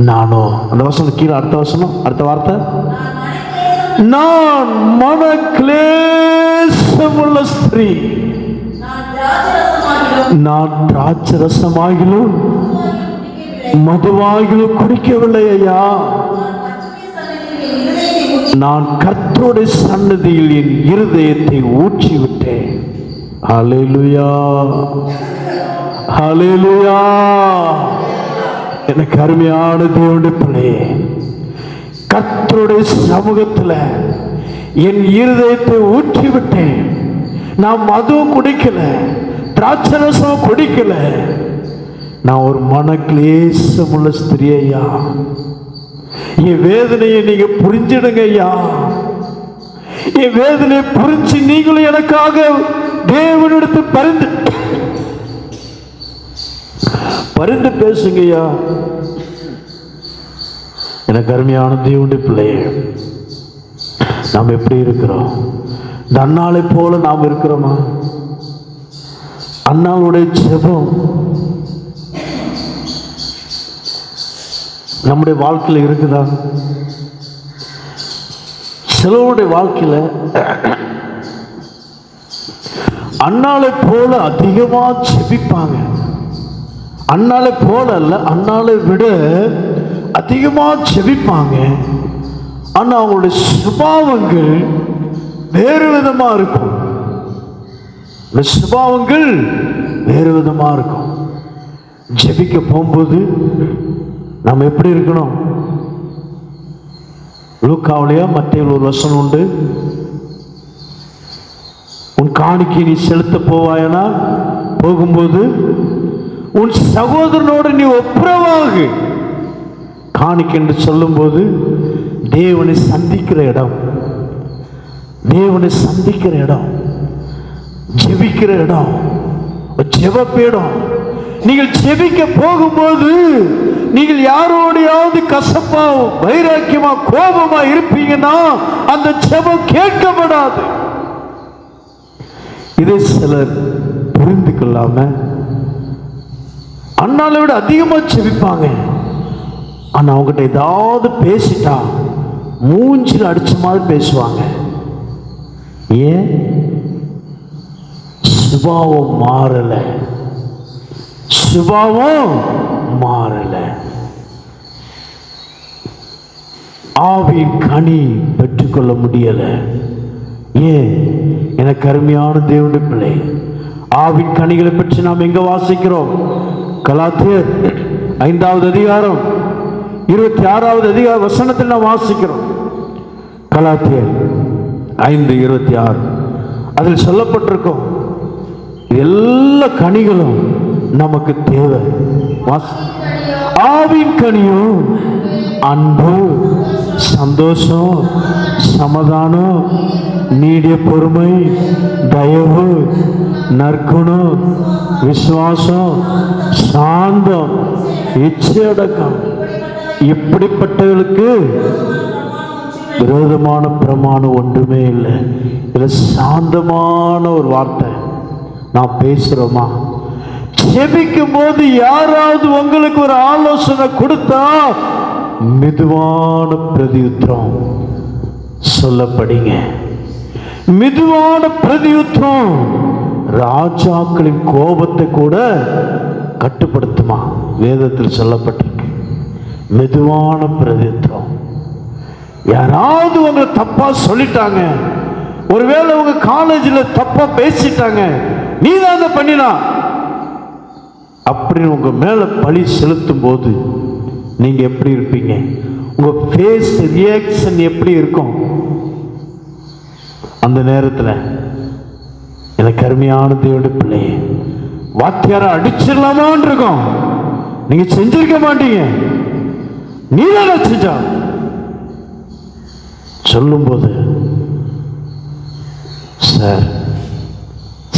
நானோ. அந்த வசனம் கீழே அடுத்த வசனம், அடுத்த வார்த்தை, நான் மன கிளேசமுள்ள ஸ்திரீ, நான் திராட்சரசமாகிலும் மதுவாகிலும் குடிக்கவில்லை ஐயா. நான் கர்த்தருடைய சன்னதியில் என் இருதயத்தை ஊற்றி விட்டேன். ஹல்லேலூயா, ஹல்லேலூயா. எனக்கு அருமையான தேவனுடைய பிள்ளையே, கர்த்தருடைய சமூகத்தில் என் இருதயத்தை ஊற்றி விட்டேன். நான் மது குடிக்கல, திராட்சரசம் குடிக்கல. நான் ஒரு மன கிளேசமுள்ள ஸ்திரீ ஐயா. என் வேதனையை நீங்க புரிஞ்சிடுங்க ஐயா. என் வேதனையை புரிஞ்சு நீங்களும் எனக்காக தேவனிடத்து பரிந்து பேசுங்க ஐயா. எனக்கு அருமையான தேவனுடைய பிள்ளையே, நாம் எப்படி இருக்கிறோம்? இந்த அன்னாளை போல நாம் இருக்கிறோமா? அன்னாளுடைய ஜெபம் நம்முடைய வாழ்க்கையில் இருக்குதா? சிலருடைய வாழ்க்கையில அன்னாளை போல அதிகமா ஜெபிப்பாங்க. அன்னாளை போல அல்ல, அன்னாளை விட அதிகமா ஜெபிப்பாங்க. ஆனா அவங்களுடைய சுபாவங்கள் வேறு விதமா இருக்கும். சுபாவங்கள் வேறு விதமா இருக்கும். ஜெபிக்க போகும்போது நம்ம எப்படி இருக்கணும்? லூக்காவிலேயே மத்தேயுல ஒரு வசனம் உண்டு, உன் காணிக்கை நீ செலுத்த போவாயனா போகும்போது உன் சகோதரனோடு நீ ஒப்புரவாகு. காணிக்கை என்று சொல்லும்போது தேவனை சந்திக்கிற இடம், தேவனை சந்திக்கிற இடம், ஜெபிக்கிற இடம், ஜெபப்பீடம். நீங்கள் ஜெபிக்க போகும்போது நீங்கள் யாரோடையாவது கசப்பா, வைராக்கியமா, கோபமா இருப்பீங்கன்னா அந்த ஜெபம் கேட்கப்படாது. இதை சிலர் புரிந்து கொள்ளாம அண்ணாலை விட அதிகமா ஜெபிப்பாங்க. ஆனா அவங்ககிட்ட ஏதாவது பேசிட்டா மூஞ்சில் அடிச்ச மாதிரி பேசுவாங்க. ஏன்? சுபாவம் மாறல, சுபாவம் மாறல. ஆவியின் கனி பெற்றுக்கொள்ள முடியல. ஏன்? எனக்கு அருமையான தேவனுடைய பிள்ளை, ஆவின் கனிகளை பற்றி நாம் எங்க வாசிக்கிறோம்? கலாத்தியர் 5வது அதிகாரம் 26வது அதிகார வசனத்தில் நாம் வாசிக்கிறோம். கலாத்தியர் 5:26 அதில் சொல்லப்பட்டிருக்கும் எல்லா கனிகளும் நமக்கு தேவை. ஆவின் கனியும் அன்பு, சந்தோஷம், சமாதானம், நீடிய பொறுமை, தயவு, நற்குணம், விசுவாசம், சாந்தம், இச்சையடக்கம், இப்படிப்பட்டவர்களுக்கு விரோதமான பிரமாணம் ஒன்றுமே இல்லை. இதில் சாந்தமான ஒரு வார்த்தை நான் பேசுறோமா? ஜெபிக்கும் போது யாராவது உங்களுக்கு ஒரு ஆலோசனை கொடுத்தா மெதுவான பிரதியுத்தரம் சொல்லப்படிங்க. மெதுவான பிரதியுத்தரம் ராஜாக்களின் கோபத்தை கூட கட்டுப்படுத்துமா? வேதத்தில் சொல்லப்பட்டிருக்கு. மெதுவான பிரதியுத்தரம். யாராவது உங்களை தப்பா சொல்லிட்டாங்க, ஒருவேளை உங்க காலேஜில் தப்பா பேசிட்டாங்க, நீ தான் பண்ணினா அப்படின்னு உங்க மேல பழி செலுத்தும் போது நீங்க எப்படி இருப்பீங்க? உங்க ஃபேஸ் ரியாக்ஷன் எப்படி இருக்கும்? அந்த நேரத்தில் எனக்கு அருமையான தேவனுடைய பிள்ளையே, வாத்தியார அடிச்சிடலாமான் இருக்கும். நீங்க செஞ்சிருக்க மாட்டீங்க, நீதான் செஞ்சா. சொல்லும் போது சார்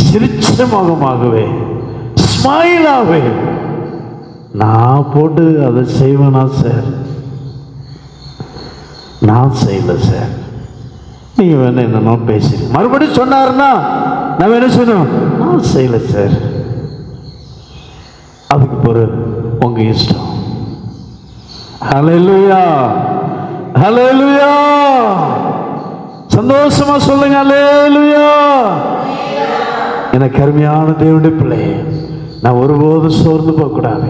சிரிச்ச முகமாகவே, ஸ்மைலாகவே, நான் போட்டு அதை செய்வேனா சார்? நான் செய்யல சார், நீங்க வேணா என்னன்னா பேசுறீங்க. மறுபடியும் சொன்னாருன்னா நம்ம என்ன செய்யணும்? நான் செய்யல சார். அதுக்கு பிறகு உங்க இஷ்டம். ஹல்லேலூயா, ஹல்லேலூயா. சந்தோஷமா சொல்லுங்க ஹல்லேலூயா. எனக்கு அருமையான தேவனுடைய பிள்ளை, நான் ஒருபோதும் சோர்ந்து போகக்கூடாது.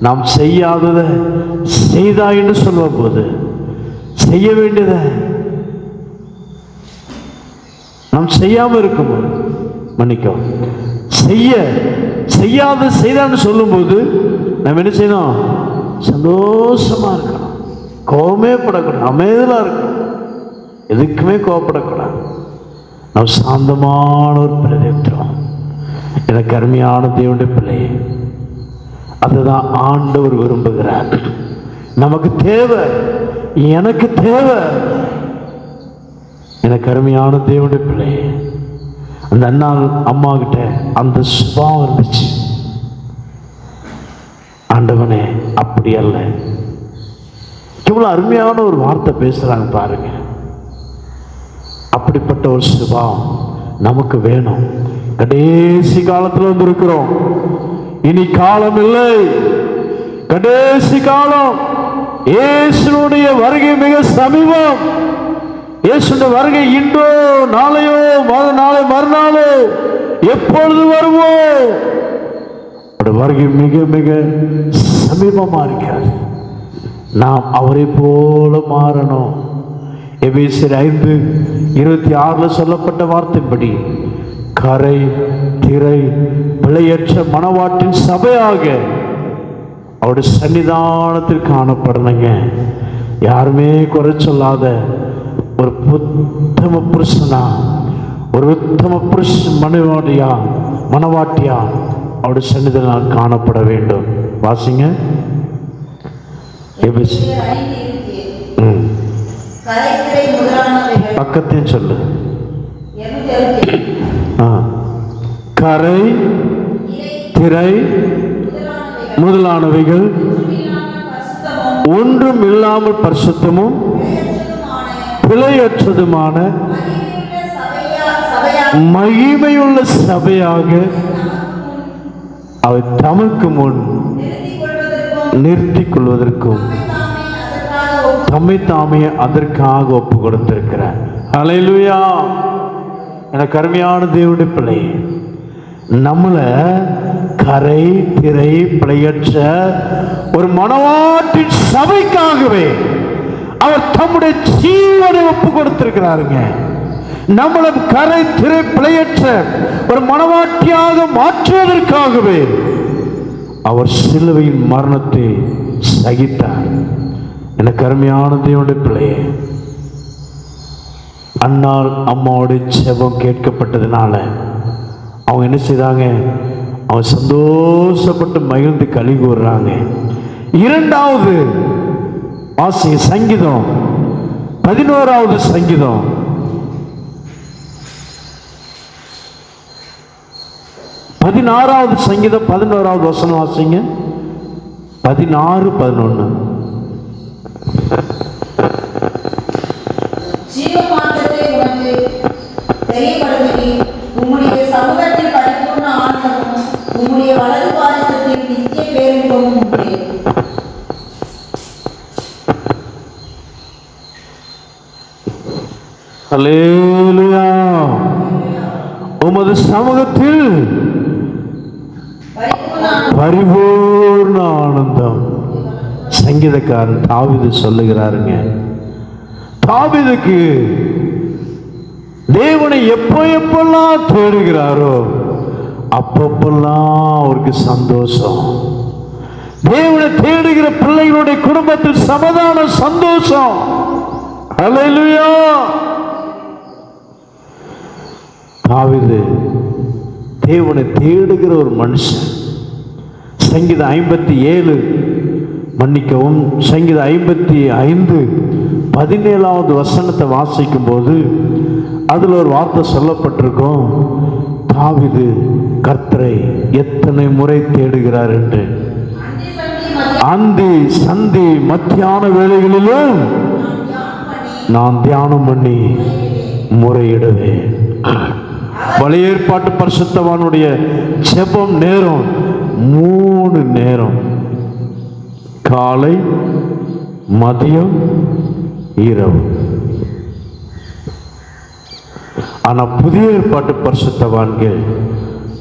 நாம் செய்யாததை செய்தா என்று சொல்லும் போது செய்ய வேண்டியதை நாம் செய்யாம இருக்கும் மன்னிக்கும், செய்யாத செய்தான்னு சொல்லும்போது நம்ம என்ன செய்யணும்? சந்தோஷமா இருக்கணும், கோபமே படக்கூடாது, அமைதியா இருக்கணும், எதுக்குமே கோபப்படக்கூடாது. நாம் சாந்தமான ஒரு பிரதித்திரம். எனக்கு அருமையான தேவனுடைய பிள்ளையே, அதுதான் ஆண்டவர் விரும்புகிறார். நமக்கு தேவை, எனக்கு தேவை. எனக்கு அருமையான தேவனுடைய பிள்ளையே, அந்த அண்ணா அம்மா கிட்ட அந்த சுபாவம் இருந்துச்சு. ஆண்டவனே அப்படி அல்ல. இவ்வளவு அருமையான ஒரு வார்த்தை பேசுறாங்க பாருங்க. அப்படிப்பட்ட ஒரு சுபாவம் நமக்கு வேணும். கடைசி காலத்தில் வந்திருக்கிறோம். இனி காலம் இல்லை, கடைசி காலம். இயேசுடைய வருகை மிக சமீபம். இயேசுடைய வருகை இன்றோ நாளையோ நாளை மறுநாளோ எப்பொழுது வருவோம்? வருகை மிக மிக சமீபமா இருக்கிறது. நாம் அவரை போல மாறணும். எபேசியர் 5:26 சொல்லப்பட்ட வார்த்தைப்படி கரை திரை பிழையற்ற மணவாட்டின் சபையாக அவருடைய சன்னிதானத்தில் காணப்படணுங்க. யாருமே குறை சொல்லாத ஒரு உத்தம புருஷனா, ஒரு உத்தம புருஷ மணவாட்டியா அவருடைய சன்னிதானம் காணப்பட வேண்டும். வாசிங்க. கரைத்திரை முதலானவைகள். பக்கத்தையும் சொல்லு. 267. கரை திரை முதலானவைகள் ஒன்றும் இல்லாமல் பரிசுத்தமும் பிழையற்றதுமான மகிமையுள்ள சபையாக அவை தமக்கு முன் நிறுத்திக் கொள்வதற்கும் தம்மை தாமே அதற்காக ஒப்பு கொடுத்திருக்கிறார். அல்லேலூயா. எனக்கு அருமையான தேவனுடைய பிள்ளை, நம்மளை கரை திரை பிழையற்ற ஒரு மனவாட்டின் சபைக்காகவே அவர் தம்முடைய ஜீவனை ஒப்பு கொடுத்திருக்கிறாருங்க. நம்மளை கரை திரை பிழையற்ற ஒரு மனவாட்டியாக மாற்றுவதற்காகவே அவர் சிலுவையின் மரணத்தை சகித்தார். எனக்கு அருமையான தேவனுடைய பிள்ளையே, அன்னாள் அம்மாவுடைய ஜெபம் கேட்கப்பட்டதுனால அவங்க என்ன செய்தாங்க? அவங்க சந்தோஷப்பட்டு மகிழ்ந்து களி கூறுறாங்க. இரண்டாவது வாசிங்க சங்கீதம் 11வது சங்கீதம் 16வது சங்கீதம் 11வது வசனம் வாசிங்க. 16:11. ஜீவமார்க்கத்தை உனக்கு தெரியப்படுத்தி உம்முடைய சமூகத்தில் பரிபூர்ண ஆனந்தமும் உம்முடைய வலது பாரசத்தில் நித்திய பேரின்பமும் உண்டு. அல்லேலூயா. உமது சமூகத்தில் பரிபூர்ண ஆனந்தம். சங்கீதக்காரன் தாவீது சொல்லுகிறாருங்க. தாவீதுக்கு தேவனை எப்பெல்லாம் தேடுகிறாரோ அப்பப்பெல்லாம் அவருக்கு சந்தோஷம். தேவனை தேடுகிற பிள்ளைகளுடைய குடும்பத்தில் சமாதான சந்தோஷம். அல்லேலூயா. தாவீது தேவனை தேடுகிற ஒரு மனுஷன். சங்கீதம் 57 மன்னிக்கவும் சங்கீதம் 55:17வது வசனத்தை வாசிக்கும் போது அதுல ஒரு வார்த்தை சொல்லப்பட்டிருக்கும், தாவீது கர்த்தரை எத்தனை முறை தேடுகிறார் என்று. அந்தி சந்தி மத்தியான வேளைகளிலும் நான் தியானம் பண்ணி முறையிடுவேன். பழைய ஏற்பாட்டு பரிசுத்தவானுடைய ஜெபம் நேரம் 3 நேரம், காலை மதியம் இரவு. ஆனா புதிய ஏற்பாட்டு பரிசுத்தவான்கள்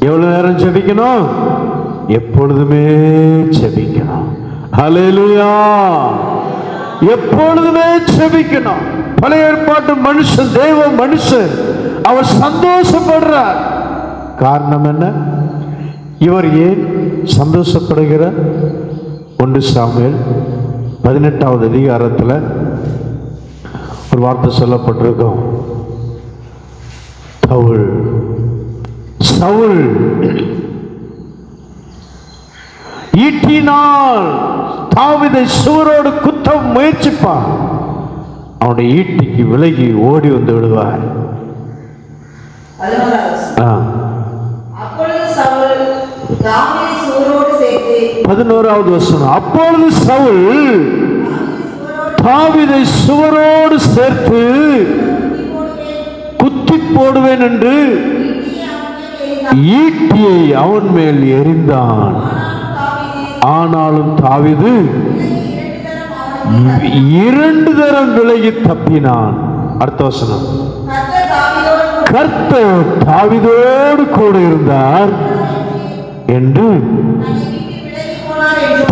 எவ்வளவு நேரம் ஜெபிக்கணும்? எப்பொழுதுமே ஜெபிக்கணும். ஹல்லேலூயா. எப்பொழுதுமே ஜெபிக்கணும். பழைய ஏற்பாட்டு மனுஷன், தேவ மனுஷன், அவர் சந்தோஷப்படுறார். காரணம் என்ன? இவர் ஏன் சந்தோஷப்படுகிறார்? 1 சாமுவேல் 18வது அதிகாரத்தில் ஒரு வார்த்தை சொல்லப்பட்டிருக்கும். சவுல் ஈட்டினால் தாவீதை சுவரோடு குத்த முயற்சிப்பான். அவனுடைய ஈட்டிக்கு விலகி ஓடி வந்து விடுவார். 11வது வசனம். அப்பொழுது சவுல் தாவீதை சுவரோடு சேர்த்து குத்தி போடுவேன் என்று ஈட்டியை அவன் மேல் எறிந்தான். ஆனாலும் தாவீது 2 தரம் விலகி தப்பினான். அடுத்த வசனம். கர்த்தர் தாவீதோடு கூட இருந்தார் என்று,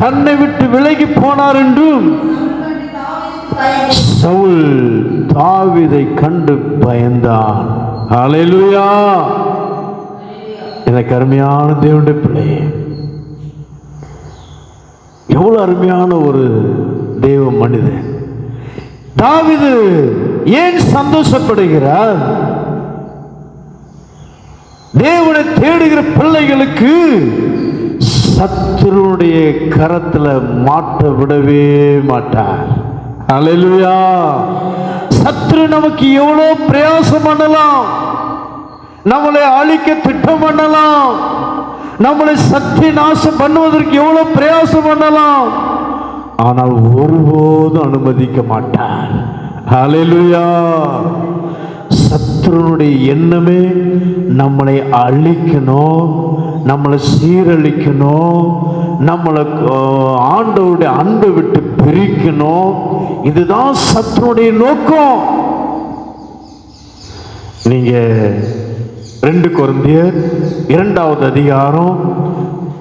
தன்னை விட்டு விலகி போனார் என்றும் சவுல் தாவீதை கண்டு பயந்தான். ஹல்லேலூயா. எனக்கு அருமையான தேவனுடைய பிள்ளையே, எவ்வளவு அருமையான ஒரு தேவ மனிதன். தாவீது ஏன் சந்தோஷப்படுகிறார்? தேவனை தேடுகிற பிள்ளைகளுக்கு சத்துருடைய கரத்துல மாட்ட விடவே மாட்டார். ஹல்லேலூயா. சத்ரு நமக்கு எவ்வளோ பிரயாசம் பண்ணலாம், நம்மளை அழிக்க திட்டம் பண்ணலாம், நம்மளை சக்தி நாசம் பண்ணுவதற்கு எவ்வளவு பிரயாசம் பண்ணலாம், ஆனால் ஒருபோதும் அனுமதிக்க மாட்டார். ஹல்லேலூயா. சத்ருனுடைய எண்ணமே நம்மளை அழிக்கணும், நம்மளை சீரழிக்கணும், நம்மளை ஆண்டவருடைய அன்பை விட்டு பிரிக்கணும். இதுதான் சத்ருனுடைய நோக்கம். நீங்க 2 கொரிந்தியர் 2வது அதிகாரம்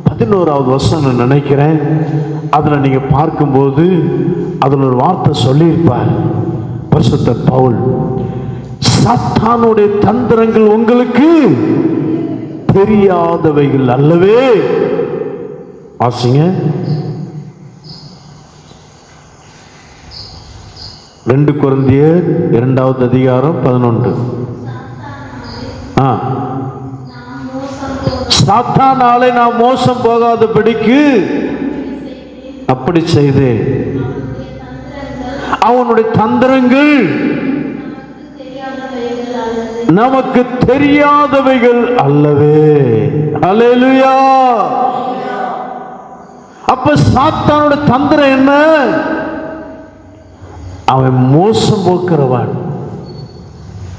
11வது வசனம் நினைக்கிறேன், அதுல நீங்க பார்க்கும்போது அதுல ஒரு வார்த்தை சொல்லியிருப்பார் பரிசுத்த பவுல். சாத்தானுடைய தந்திரங்கள் உங்களுக்கு தெரியாதவைகள் அல்லவே. வாசிங்க. 2 கொரிந்தியர் 2வது அதிகாரம் 11. சாத்தானாலே நான் மோசம் போகாதபடிக்கு அப்படி செய்தேன். அவனுடைய தந்திரங்கள் நமக்கு தெரியாதவைகள் அல்லவே. ஹல்லேலூயா. அப்ப சாத்தானுடைய தந்திரம் என்ன? அவன் மோசம் போக்குறவன்,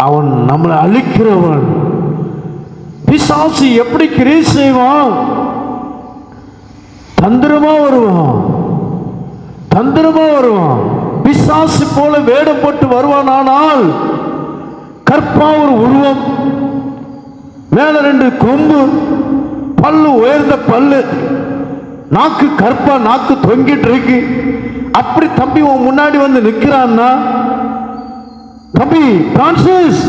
அவன் நம்மளை அழிக்கிறவன். பிசாசு எப்படி கிரியை செய்வான்? தந்திரமா வருவான், தந்திரமா வருவான். பிசாசு போல வேடம் போட்டு வருவான். ஆனால் கற்பா ஒரு உருவம், மேல 2 கொம்பு, பல்லு, உயர்ந்த பல்லு, நாக்கு கற்பா, நாக்கு தொங்கிட்டு இருக்கு. அப்படி தம்பி உன் முன்னாடி வந்து நிக்கிறான்னா, தம்பி பிரான்சிஸ்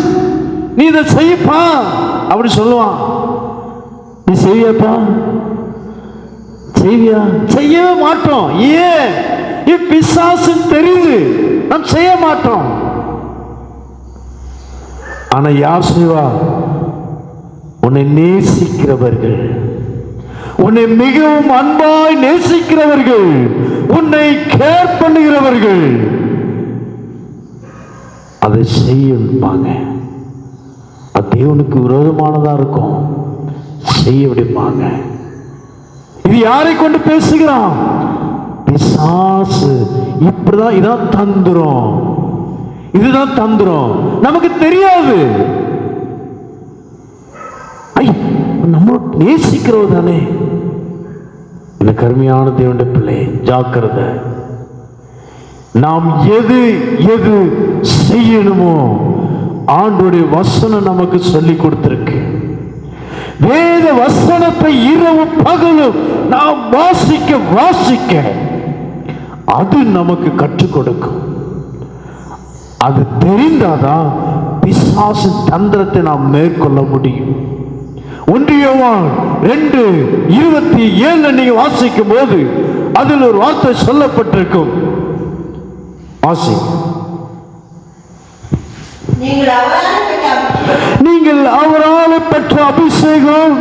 நீ இதை செய்யப்பா அப்படி சொல்லுவான். நீ செய்யப்பா? செய்வியா? செய்யவே மாட்டோம். ஏன்? பிசாசு தெரியுது, நாம் செய்ய மாட்டோம். ஆனா யார் செய்வா? உன்னை நேசிக்கிறவர்கள், உன்னை மிகவும் அன்பாய் நேசிக்கிறவர்கள், உன்னை கேர் பண்ணுகிறவர்கள் அதை செய்யப்பாங்க. அது தேவனுக்கு விரோதமானதா இருக்கும், செய்ய விடுப்பாங்க. இது யாரை கொண்டு பேசுகிறான்? பிசாசு. இப்படிதான், இதான் தந்திரம், இதுதான் தந்திரம். நமக்கு தெரியாது. நம்ம நேசிக்கிறோம் தானே. இந்த கருமையான தேவனுடைய பிள்ளை, ஜாக்கிரதை. நாம் எது எது செய்யணுமோ ஆண்டவருடைய வசனம் நமக்கு சொல்லி கொடுத்திருக்கு. வேத வசனத்தை இரவு பகலும் நாம் வாசிக்க வாசிக்க அது நமக்கு கற்றுக் கொடுக்கும். அது தெரிந்தாதான் பிசாசு தந்திரத்தை நாம் மேற்கொள்ள முடியும். 1 யோவான் 2:27 நீங்க வாசிக்கும் போது அதில் ஒரு வார்த்தை சொல்லப்பட்டிருக்கும். வாசி. நீங்கள் அவரால் பெற்ற அபிஷேகம்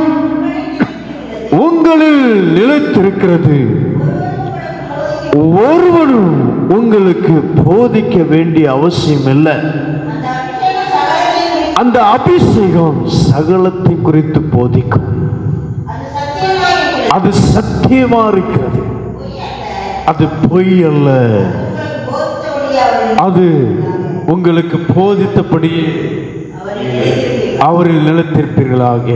உங்களில் நிலைத்திருக்கிறது, ஒருவனும் உங்களுக்கு போதிக்க வேண்டிய அவசியம் இல்லை. அந்த அபிஷேகம் சகலத்தை குறித்து போதிக்கும். அது சத்தியமா இருக்கிறது, அது பொய் அல்ல. அது உங்களுக்கு போதித்தபடி அவரில் நிலைத்திருப்பீர்களாக.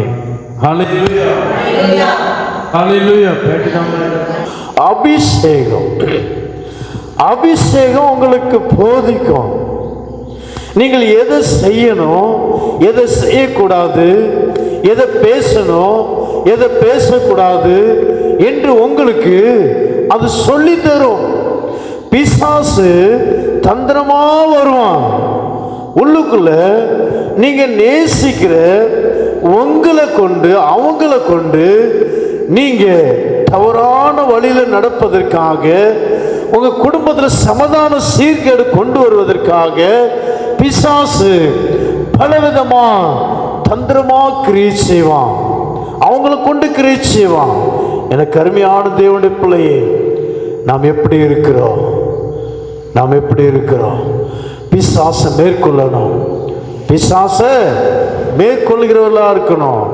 ஹல்லேலூயா, ஹல்லேலூயா. அபிஷேகம், அபிஷேகம் உங்களுக்கு போதிக்கும். நீங்கள் எதை செய்யணும், எதை செய்யக்கூடாது, எதை பேசணும், எதை பேசக்கூடாது என்று உங்களுக்கு அது சொல்லி தரும். பிசாசு தந்திரமா வருவான். உள்ளுக்குள்ள நீங்க நேசிக்கிற உங்களை கொண்டு, அவங்கள கொண்டு நீங்க தவறான வழியில நடப்பதற்காக, உங்க குடும்பத்தில் சமாதான சீர்கேடு கொண்டு வருவதற்காக பிசாசு பலவிதமா தந்திரமா கிரியை செய்வான். அவங்கள கொண்டு கிரியை செய்வான். எனக்கு அருமையான தேவனுடைய பிள்ளையே, நாம் எப்படி இருக்கிறோம்? நாம் எப்படி இருக்கிறோம்? பிசாசை மேற்கொள்ளணும், பிசாசை மேற்கொள்கிறவர்களா இருக்கணும்.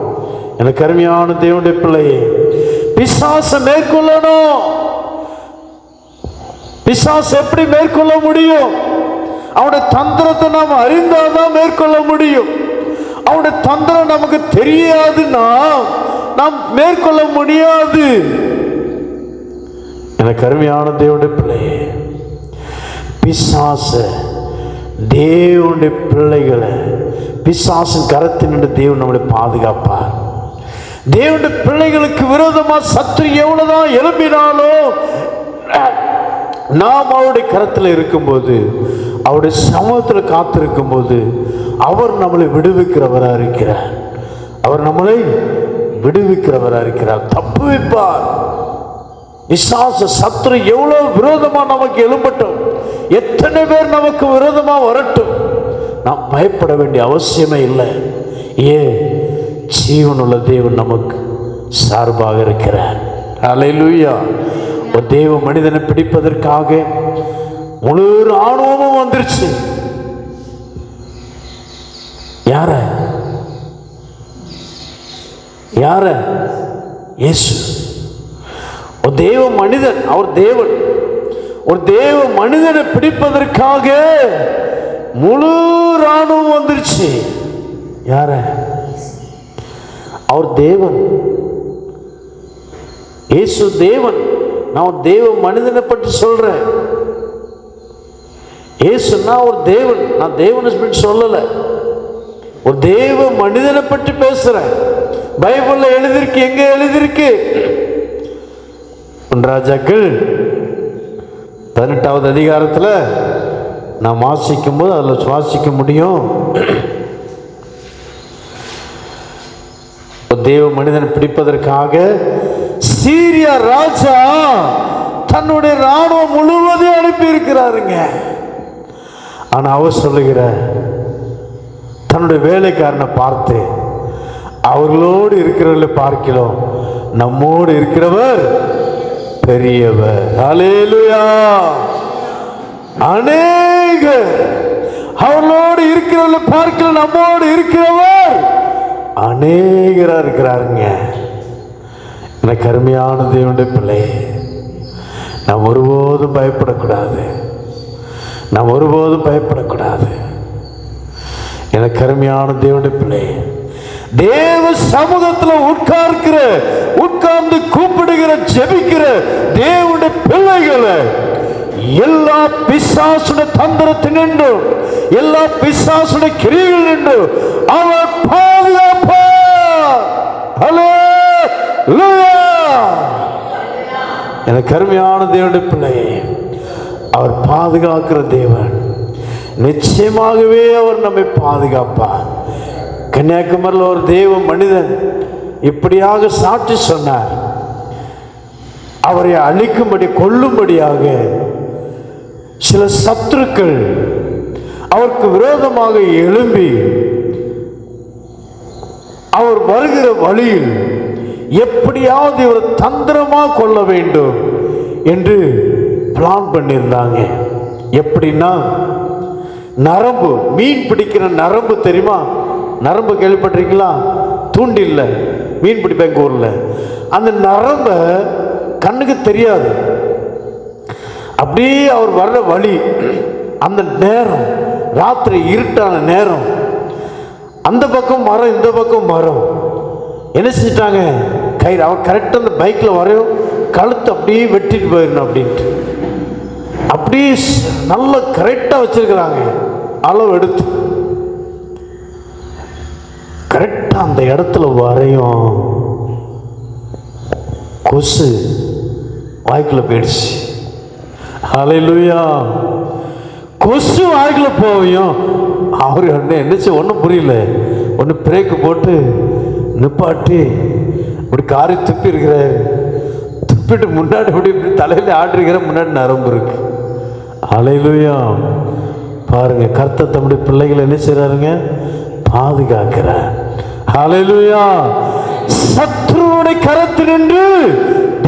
எனக்கு அருமையான தேவனுடைய பிள்ளையே, பிசாசை மேற்கொள்ளணும். பிசாசு எப்படி மேற்கொள்ள முடியும்? அவனுடைய தந்திரத்தை நாம் அறிந்தால்தான் மேற்கொள்ள முடியும். அவனுடைய தந்திரம் நமக்கு தெரியாதுன்னா நாம் மேற்கொள்ள முடியாது. எனக்கு அருமையான தேவனுடைய பிள்ளையே, பிசாசு தேவனுடைய பிள்ளைகளை பிசாசின் கரத்தினின்று தேவன் நம்மளை பாதுகாப்பார். தேவனுடைய பிள்ளைகளுக்கு விரோதமா சத்துரு எவ்வளவுதான் எழுப்பினாலும் நாம் அவருடைய கரத்தில் இருக்கும்போது, அவருடைய சமூகத்தில் காத்திருக்கும் போது அவர் நம்மளை விடுவிக்கிறவராக இருக்கிறார். அவர் நம்மளை விடுவிக்கிறவராக இருக்கிறார், தப்பு வைப்பார். பிசாசு சத்துரு எவ்வளவு விரோதமா நமக்கு எழும்பட்டும், எத்தனை பேர் நமக்கு விரோதமா வரட்டும், நாம் பயப்பட வேண்டிய அவசியமே இல்லை. ஏன்? ஜீவனுள்ள தேவன் நமக்கு சார்பாக இருக்கிறார். அல்லேலூயா. ஒரு தேவ மனிதனை பிடிப்பதற்காக முழு ராணுவமும் வந்துருச்சு. யார? யார? இயேசு. ஒரு தேவ மனிதன், அவர் தேவன். ஒரு தேவ மனிதனை பிடிப்பதற்காக முழு ராணுவம் வந்துருச்சு. யார? அவர் தேவன். இயேசு தேவன். நான் தேவ மனிதனை பற்றி சொல்றேன். இயேசுன்னா ஒரு தேவன், நான் தேவனை பற்றி சொல்லல, ஒரு தேவ மனிதனை பற்றி பேசுறேன். பைபிள்ல எழுதிருக்கு. எங்க எழுதிருக்கு? ராஜாக்கள் 18வது அதிகாரத்தில் நான் வாசிக்கும் போது அதில் சுவாசிக்க முடியும். தேவ மனிதனை பிடிப்பதற்காக சீரியா ராஜா தன்னுடைய ராணுவம் முழுவதையும் அனுப்பி இருக்கிறாருங்க. ஆனா அவர் சொல்லுகிற தன்னுடைய வேலைக்காரனை பார்த்து, அவர்களோடு இருக்கிறவர்களை பார்க்கிறோம், நம்மோடு இருக்கிறவர் பெரியவர். அல்லேலூயா. அநேக அவர்களோடு இருக்கிறவர்களை பார்க்கிற நம்மோடு இருக்கிறவர் அநேகரா இருக்கிறாருங்க. எனக்கு அருமையான தேவனுடைய பிள்ளை, நாம் ஒருபோதும் பயப்படக்கூடாது. நாம் ஒருபோதும் பயப்படக்கூடாது. எனக்கு அருமையான தேவனுடைய பிள்ளை, தேவ சமூகத்தில் உட்கார்ந்து கூப்பிடுகிற ஜெபிக்கிற தேவனுடைய பிள்ளைகளை எல்லா பிசாசுடைய தந்திரத்தினின்று, எல்லா பிசாசுடைய கிரியைகள் நின்று அவர் பாதுகாப்பார். அல்லேலூயா. எனக்கு அருமையான தேவனுடைய பிள்ளையே, அவர் பாதுகாக்கிற தேவன். நிச்சயமாகவே அவர் நம்மை பாதுகாப்பார். கன்னியாகுமரியில் ஒரு தேவ மனிதன் இப்படியாக சாட்சி சொன்னார். அவரை அழிக்கும்படி, கொல்லும்படியாக சில சத்துருக்கள் அவருக்கு விரோதமாக எழும்பி அவர் வருகிற வழியில் எப்படியாவது இவர் தந்திரமா கொள்ள வேண்டும் என்று பிளான் பண்ணியிருந்தாங்க. எப்படின்னா, நரம்பு, மீன் பிடிக்கிற நரம்பு தெரியுமா? நரம்பு கேள்விப்பட்டிருக்கீங்களா? தூண்டில்ல மீன் பிடிப்பாங்க ஊர்ல. அந்த நரம்ப கண்ணுக்கு தெரியாது. அப்படியே அவர் வர்ற வழி, அந்த நேரம் ராத்திரி இருட்டான நேரம், அந்த பக்கம் மரம், இந்த பக்கம் மரம். என்ன செஞ்சிட்டாங்க? கயிறு, அவர் கரெக்டாக அந்த பைக்கில் வரையும் கழுத்து அப்படியே வெட்டிட்டு போயிடணும் அப்படின்ட்டு அப்படியே நல்லா கரெக்டாக வச்சிருக்கிறாங்க. அளவு எடுத்து கரெக்டாக அந்த இடத்துல வரையும் கொசு வாய்க்குள்ள போயிடுச்சு. அல்லேலூயா. கொசு வாய்க்குள்ள போவையும் அவர் என்னச்சு ஒன்றும் புரியல. ஒன்று பிரேக்கு போட்டு நிப்பாட்டி இப்படி காரி துப்பி இருக்கிறார். துப்பிட்டு முன்னாடி இப்படி தலையில ஆட்டிருக்கிற, முன்னாடி நரம்பு இருக்கு. அல்லேலூயா. பாருங்க, கர்த்தர் தம்முடைய பிள்ளைகளை என்ன செய்றாருங்க? பாதுகாக்கிறார். அல்லேலூயா. சத்துருவுடைய கரத்தில் நின்று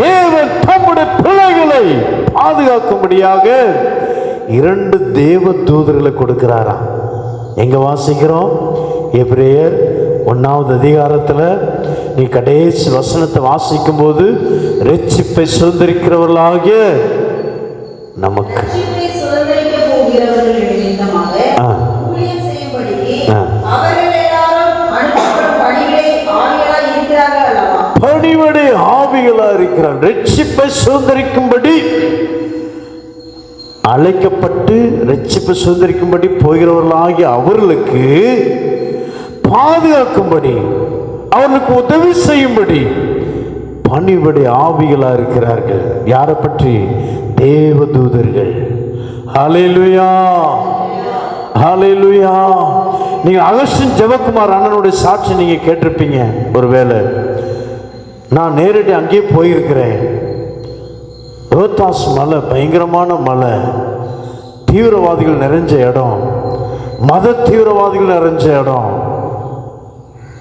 தேவன் தம்முடைய பிள்ளைகளை பாதுகாக்கும்படியாக 2 தேவ தூதர்களை கொடுக்கிறாராம். எங்க வாசிக்கிறோம்? எபிரேயர் 1வது அதிகாரத்தில் நீ கடைசி வசனத்தை வாசிக்கும் போது, ரட்சிப்பை சுதந்திரிக்கிறவர்களாகிய நமக்கு பணிவிடை ஆவிகளா இருக்கிறார். ரட்சிப்பை சுதந்திரிக்கும்படி அழைக்கப்பட்டு ரட்சிப்பை சுதந்திரிக்கும்படி போகிறவர்களாகிய அவர்களுக்கு பாதுகாக்கும்படி, அவர்களுக்கு உதவி செய்யும்படி பணிவிடை ஆவிகளா இருக்கிறார்கள். யாரை பற்றி? தேவதூதர்கள். ஹல்லேலூயா, ஹல்லேலூயா. நீங்க அகஸ்டின் ஜெபக்குமார் அண்ணனுடைய சாட்சி நீங்க கேட்டிருப்பீங்க. ஒருவேளை நான் நேரடி அங்கேயே போயிருக்கிறேன். ரோத்தாஸ் மலை பயங்கரமான மலை, தீவிரவாதிகள் நிறைஞ்ச இடம், மத தீவிரவாதிகள் நிறைஞ்ச இடம்.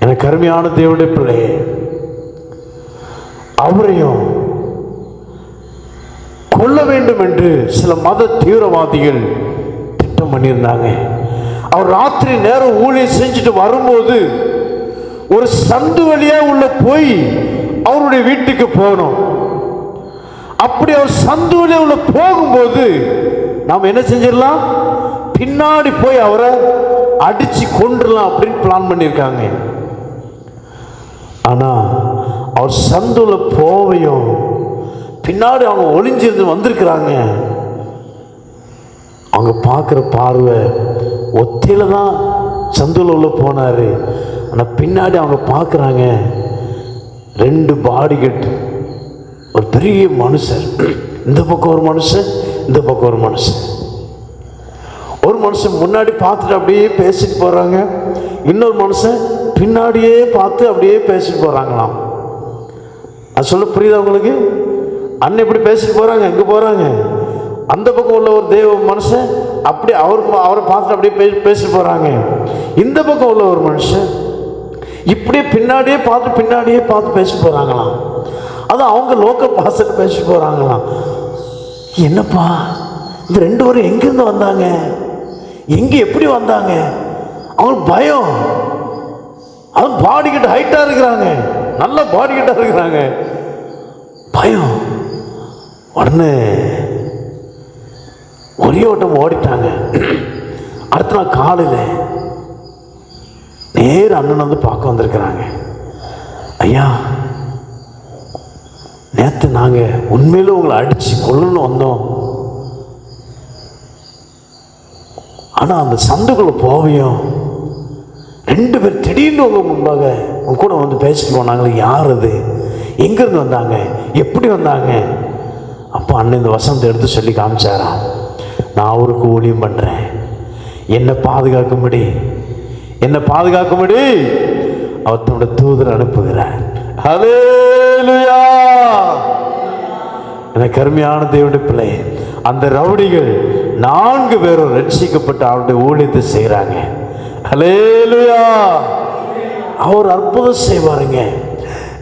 எனக்கு அருமையான தேவனுடைய பிள்ளை, அவரையும் கொல்ல வேண்டும் என்று சில மத தீவிரவாதிகள் திட்டம் பண்ணியிருந்தாங்க. அவர் ராத்திரி நேரம் ஊழியம் செஞ்சுட்டு வரும்போது ஒரு சந்து வழியா உள்ள போய் அவருடைய வீட்டுக்கு போகணும். அப்படி அவர் சந்து வழியா உள்ள போகும்போது நாம் என்ன செஞ்சிடலாம்? பின்னாடி போய் அவரை அடிச்சு கொண்டுடலாம் அப்படின்னு பிளான் பண்ணியிருக்காங்க. ஆனா அவர் சந்துல போவையும் பின்னாடி அவங்க ஒளிஞ்சிருந்து வந்திருக்கிறாங்க. அவங்க பார்க்குற பார்வை ஒத்தையில தான் சந்துல உள்ள போனாரு. ஆனால் பின்னாடி அவங்க பார்க்குறாங்க 2 பாடிகட், ஒரு பெரிய மனுஷன், இந்த பக்கம் ஒரு மனுஷன், இந்த பக்கம் ஒரு மனுஷன். ஒரு மனுஷன் முன்னாடி பார்த்துட்டு அப்படியே பேசிட்டு போறாங்க, இன்னொரு மனுஷன் பின்னாடியே பார்த்து அப்படியே பேசிட்டு போறாங்களாம். அது சொல்ல புரியுதா உங்களுக்கு? அண்ணன் இப்படி பேசிட்டு போறாங்க, எங்க போறாங்க? அந்த பக்கம் உள்ள ஒரு தேவ மனுஷன் அப்படி அவரை பார்த்துட்டு அப்படியே பேசிட்டு போறாங்க. இந்த பக்கம் உள்ள ஒரு மனுஷன் இப்படியே பின்னாடியே பார்த்து பேசிட்டு போறாங்களாம். அது அவங்க லோக்கல் பாசட்டு பேசிட்டு போறாங்களாம். என்னப்பா இந்த 2 பேரும் எங்கிருந்து வந்தாங்க, எங்க எப்படி வந்தாங்க? அவங்களுக்கு பயம். அது பாடி கிட்ட ஹைட்டா இருக்கிறாங்க, நல்ல பாடி கிட்ட இருக்கிறாங்க, பயம். உடனே ஒரே ஓட்டம் ஓடிட்டாங்க. அடுத்த நாள் காலையில் நேர அண்ணன் வந்து பார்க்க வந்திருக்கிறாங்க. ஐயா, நேற்று நாங்கள் உண்மையில உங்களை அடிச்சு கொள்ளணும் வந்தோம். ஆனால் அந்த சந்துக்குள்ள போவையும் 2 பேர் திடீர்னு உங்க முன்பாக உங்க கூட வந்து பேசிட்டு போனாங்களே, யார் அது, எங்கிருந்து வந்தாங்க, எப்படி வந்தாங்க? அப்போ அண்ணன் இந்த வசனத்தை எடுத்து சொல்லி காமிச்சாராம். நான் அவருக்கு ஊழியம் பண்றேன், என்னை பாதுகாக்கும்படி அவர் தன்னுடைய தூதர் அனுப்புகிறார். ஹல்லேலூயா. எனக்கு அருமையான தேவனுடைய பிள்ளை, அந்த ரவுடிகள் 4 பேரும் ரட்சிக்கப்பட்டு அவருடைய ஊழியத்தை செய்கிறாங்க. ஹல்லேலூயா. அவர் அற்புதம் செய்வாருங்க.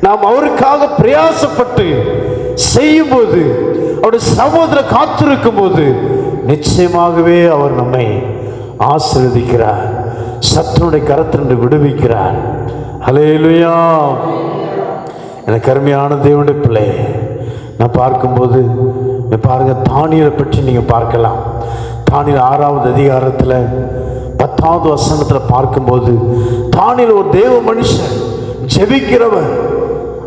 நாம் அவருக்காக பிரயாசப்பட்டு செய்யும்போது, அவருடைய சமூகத்தில் காத்திருக்கும் போது நிச்சயமாகவே அவர் நம்மை ஆசீர்வதிக்கிறார், சத்துருடைய கரத்திலிருந்து விடுவிக்கிறார். ஹல்லேலூயா. எனக்கு அருமையான தேவனுடைய பிள்ளை, நான் பார்க்கும்போது பாருங்க, தானியலை பற்றி நீங்க பார்க்கலாம். தானியல் 6வது அதிகாரத்தில் 10வது வசனத்தில் பார்க்கும்போது, தானியல் ஒரு தேவ மனுஷன், ஜெபிக்கிறவர்.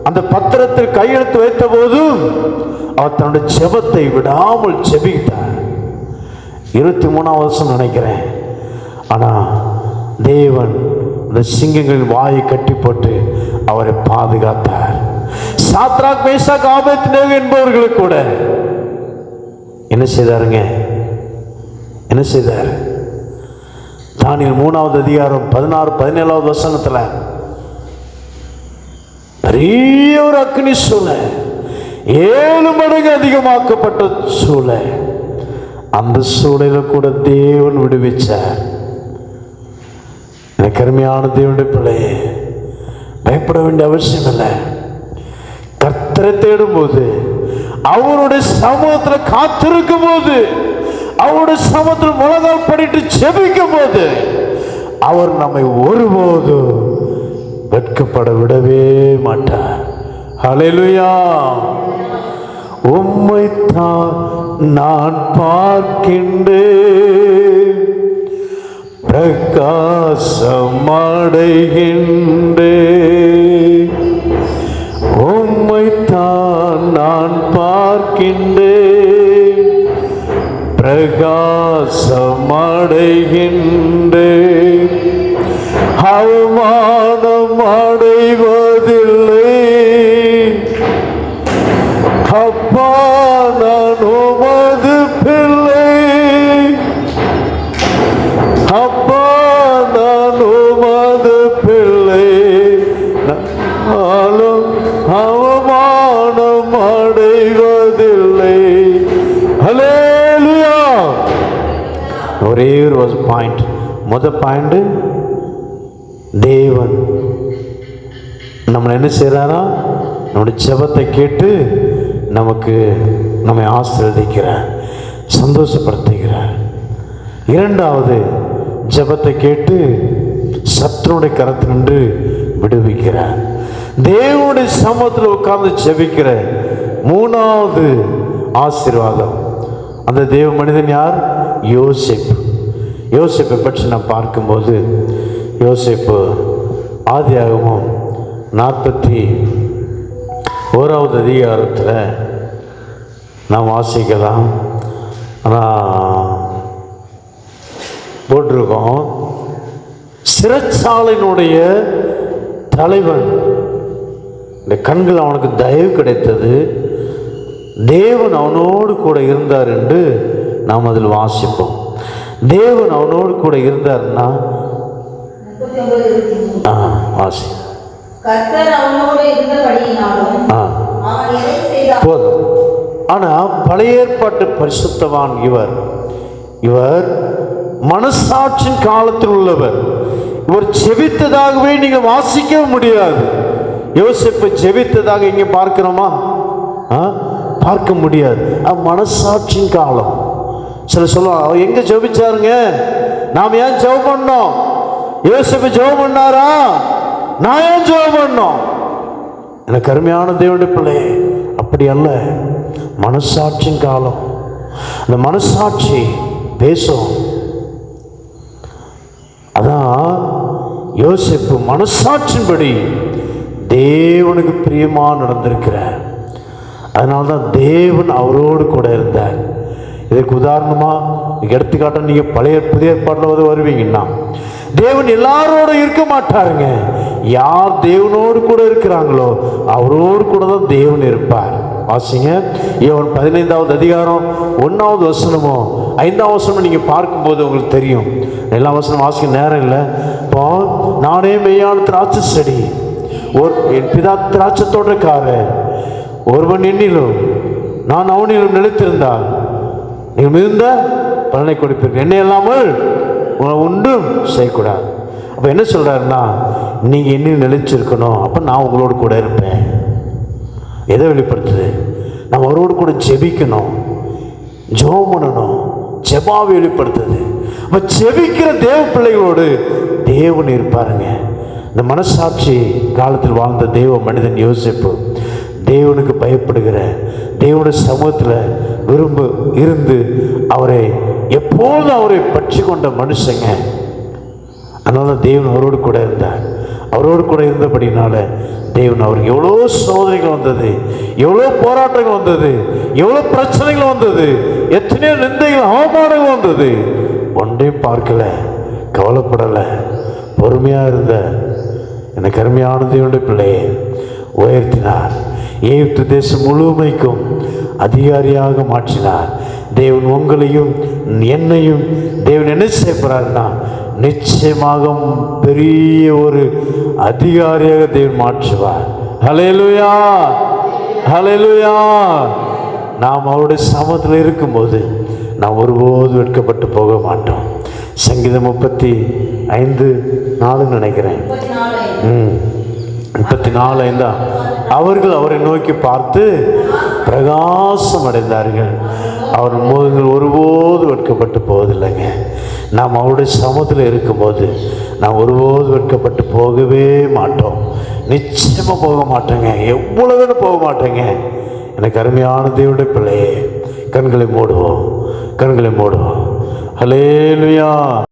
அந்த பத்திரத்தில் கையெழுத்து வைத்த போது அவர் தன்னுடைய ஜெபத்தை விடாமல் ஜெபித்தார். 23வது வருஷம் நினைக்கிறேன். ஆனா தேவன் அந்த சிங்கங்களின் வாயை கட்டி போட்டு அவரை பாதுகாத்தார். சாத்ராக், மேஷாக், ஆபேத்நேகோ என்பவர்களுக்கு கூட என்ன செய்தாருங்க? என்ன செய்தார்? தானியேல் 3வது அதிகாரம் 16, 17வது வசனத்துல பெரிய ஒரு அக்னி சூளை, 7 மடங்கு அதிகமாக்கப்பட்ட சூளை, அந்த சூளையில கூட தேவன் விடுவிச்சார். எனக்கு அருமையான தேவனுடைய பிள்ளையே, பயப்பட வேண்டிய அவசியம் இல்லை. கர்த்தரை தேடும் போது, அவருடைய சமூகத்தில் காத்திருக்கும் போது, அவருடைய சமத்தில் முழங்கால் படிட்டு ஜெபிக்கும் போது அவர் நம்மை ஒருபோதும் வெட்கப்பட விடவே மாட்டார். ஹல்லேலூயா. உம்மைத்தான் நான் பார்க்கின்றேன், பிரகாசம் அடைகின்றேன். உம்மைத்தான் நான் பார்க்கின்றேன், பிரகாசம் அடைகின்றேன். அவமானம் அடைவதில்லை. அப்பா, நான் உமது பிள்ளை. அப்பா, நான் உமது பிள்ளை. நானும் அவமானம் அடைவதில்லை. ஹல்லேலூயா. ஒரே ஒரு பாயிண்ட். முதல் பாயிண்ட், தேவன் நம்மளை என்ன செய்கிறாரா? நம்முடைய ஜெபத்தை கேட்டு நம்மை ஆசீர்வதிக்கிறார், சந்தோஷப்படுத்துகிறார். இரண்டாவது, ஜெபத்தை கேட்டு சத்துருடைய கரத்தினின்று விடுவிக்கிறார். தேவனுடைய சமூகத்தில் உட்கார்ந்து ஜெபிக்கிற மூணாவது ஆசீர்வாதம், அந்த தேவ மனிதன் யார்? யோசேப்பு. யோசேப்பை பற்றி நாம் பார்க்கும்போது, யோசேப்பு ஆதியாகமம் 41வது அதிகாரத்தில் நாம் வாசிக்கலாம். ஆனால் போட்டிருக்கோம், சிறைச்சாலையினுடைய தலைவன் இந்த கண்கள் அவனுக்கு தயவு கிடைத்தது, தேவன் அவனோடு கூட இருந்தார் என்று நாம் அதில் வாசிப்போம். தேவன் அவனோடு கூட இருந்தார்னா வாசி போதும். ஆனா பழைய ஏற்பாட்டு பரிசுத்தவான் இவர் மனசாட்சியின் காலத்தில் உள்ளவர். இவர் ஜெபித்ததாகவே நீங்க வாசிக்க முடியாது. யோசேப்பு ஜெபித்ததாக இங்க பார்க்கிறோமா? பார்க்க முடியாது. மனசாட்சியின் காலம். சில சொல்லுவாங்க, எங்க ஜெபிச்சாருங்க, நாம் ஏன் ஜெபம் பண்ணோம்? யோசேப்பு ஜெபம் பண்ணாரா? நான் ஏன் ஜெபம் பண்ணோம்? எனக்கு அருமையான தேவனுடைய பிள்ளை, அப்படி அல்ல. மனசாட்சியின் காலம். அந்த மனசாட்சி பேசும். அதான் யோசேப்பு மனசாட்சியின்படி தேவனுக்கு பிரியமா நடந்திருக்கிறார். அதனால்தான் தேவன் அவரோடு கூட இருந்தார். இதற்கு உதாரணமா எடுத்துக்காட்ட நீங்க பழைய புதிய ஏற்பாட்டில் வருவீங்கன்னா, தேவன் எல்லாரோட இருக்க மாட்டாருங்க. யார் தேவனோடு கூட இருக்கிறாங்களோ அவரோடு கூட தான் தேவன் இருப்பார். வாசிங்க, யோவான் 15வது அதிகாரம் 1வது வசனமோ 5வது வசனமோ நீங்க பார்க்கும்போது உங்களுக்கு தெரியும். எல்லா வசனம் வாசிக்க நேரம் இல்லை. இப்போ நானே மெய்யான திராட்சை செடி, என் பிதா திராட்சை தோட்டக்காரர், ஒருவன் என்னிலும் நான் அவனிலும் நிலைத்திருந்தால் நீங்கள் மிகுந்த பலனை கொடுப்பீர்கள், என்னை இல்லாமல் ஒன்றும் செய்யக்கூடாது. அப்போ என்ன சொல்றாருன்னா, நீங்க என்னையும் நிலைச்சிருக்கணும், அப்போ நான் உங்களோடு கூட இருப்பேன். எதை வெளிப்படுத்துது? நம்ம அவரோடு கூட ஜெபிக்கணும், ஜெபம் பண்ணணும். ஜெபாவை வெளிப்படுத்துது. அப்ப ஜெபிக்கிற தேவ பிள்ளைகளோடு தேவன் இருப்பாருங்க. இந்த மனசாட்சி காலத்தில் வாழ்ந்த தேவ மனிதன் யோசேப்பு தேவனுக்கு பயப்படுகிற, தேவனுடைய சமூகத்தில் இருந்து அவரை எப்போதும் அவரை பற்றி கொண்ட மனுஷங்க. அதனால தேவன் அவரோடு கூட இருந்தார். அவரோடு கூட இருந்தபடினால தேவன் அவருக்கு எவ்வளோ சோதனைகள் வந்தது, எவ்வளோ போராட்டங்கள் வந்தது, எவ்வளோ பிரச்சனைகள் வந்தது, எத்தனையோ நிந்தைகள் அவமானங்கள் வந்தது, ஒன்றையும் பார்க்கல, கவலைப்படலை, பொறுமையா இருந்த எனக்கு அருமையான தேவனுடைய பிள்ளையை உயர்த்தினார். எகிப்து தேசம் முழுமைக்கும் அதிகாரியாக மாற்றினார். தேவன் உங்களையும் என்னையும் தேவன் என்ன செய்யப்படுறாருன்னா, நிச்சயமாக பெரிய ஒரு அதிகாரியாக தேவன் மாற்றுவார். ஹல்லேலூயா, ஹல்லேலூயா. நாம் அவருடைய சமூகத்தில் இருக்கும்போது நாம் ஒருபோதும் வெட்கப்பட்டு போக மாட்டோம். சங்கீதம் 35:4 நினைக்கிறேன். 34:5. அவர்கள் அவரை நோக்கி பார்த்து பிரகாசம் அடைந்தார்கள், அவர் முகங்கள் ஒருபோது வெட்கப்பட்டு போவதில்லைங்க. நாம் அவருடைய சமூகத்தில் இருக்கும்போது நாம் ஒருபோது வெட்கப்பட்டு போகவே மாட்டோம். நிச்சயமாக போக மாட்டேங்க, எவ்வளவு போக மாட்டேங்க. எனக்கு அருமையான தேவனுடைய பிள்ளையே, கண்களை மூடுவோம், கண்களை மூடுவோம். ஹல்லேலூயா.